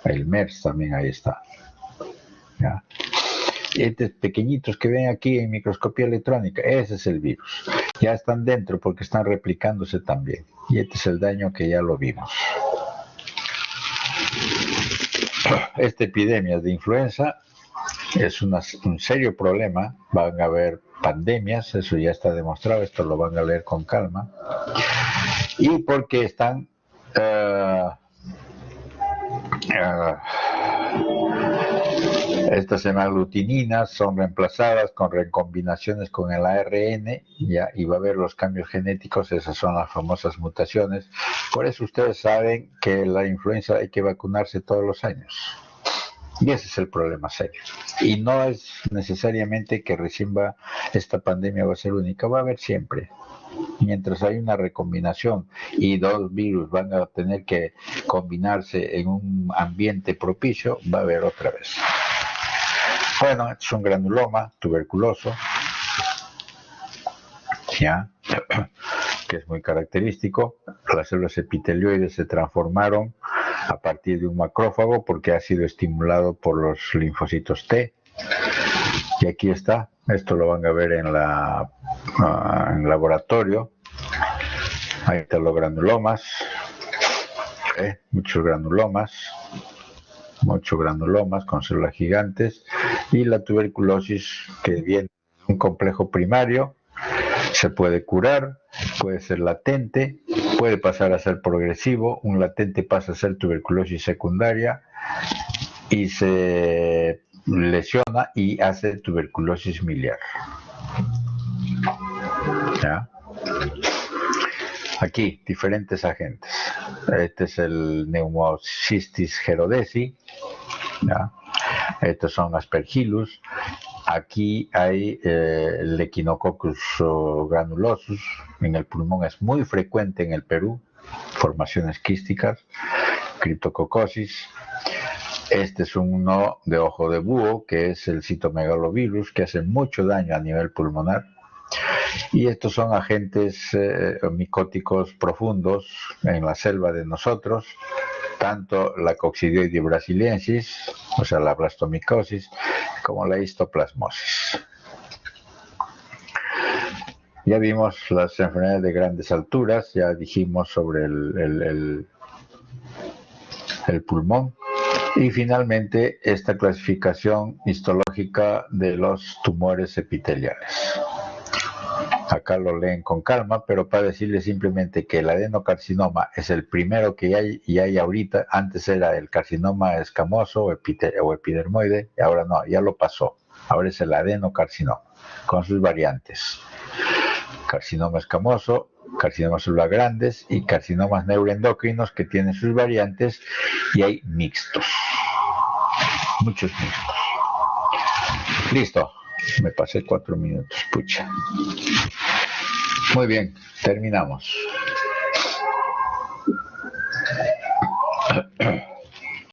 el MERS también ahí está, ¿ya? Estos pequeñitos que ven aquí en microscopía electrónica, ese es el virus. Ya están dentro porque están replicándose también. Y este es el daño que ya lo vimos. Esta epidemia de influenza es un serio problema. Van a haber pandemias, eso ya está demostrado, esto lo van a leer con calma. Y porque están... estas hemaglutininas son reemplazadas con recombinaciones con el ARN, ¿ya?, y va a haber los cambios genéticos, esas son las famosas mutaciones. Por eso ustedes saben que la influenza hay que vacunarse todos los años. Y ese es el problema serio. Y no es necesariamente que recién esta pandemia va a ser única, va a haber siempre. Mientras hay una recombinación y dos virus van a tener que combinarse en un ambiente propicio, va a haber otra vez. Bueno, es un granuloma tuberculoso, ¿ya?, que es muy característico. Las células epitelioides se transformaron a partir de un macrófago porque ha sido estimulado por los linfocitos T. Y aquí está, esto lo van a ver en laboratorio. Ahí están los granulomas, muchos granulomas con células gigantes, y la tuberculosis, que viene de un complejo primario, se puede curar, puede ser latente, puede pasar a ser progresivo. Un latente pasa a ser tuberculosis secundaria y se lesiona y hace tuberculosis miliar, ¿ya? Aquí, diferentes agentes. Este es el Pneumocystis gerodesi, ¿ya? Estos son Aspergillus. Aquí hay el Echinococcus granulosus. En el pulmón es muy frecuente en el Perú. Formaciones quísticas. Cryptococcus. Este es uno de ojo de búho, que es el citomegalovirus, que hace mucho daño a nivel pulmonar. Y estos son agentes micóticos profundos en la selva de nosotros, tanto la Coccidioides brasiliensis, o sea, la blastomicosis, como la histoplasmosis. Ya vimos las enfermedades de grandes alturas, ya dijimos sobre el pulmón. Y finalmente, esta clasificación histológica de los tumores epiteliales. Acá lo leen con calma, pero para decirles simplemente que el adenocarcinoma es el primero que hay ahorita. Antes era el carcinoma escamoso o epidermoide, y ahora no, ya lo pasó. Ahora es el adenocarcinoma, con sus variantes. Carcinoma escamoso, carcinomas celular grandes y carcinomas neuroendocrinos que tienen sus variantes, y hay mixtos. Muchos mixtos. Listo. Me pasé 4 minutos, pucha. Muy bien, terminamos.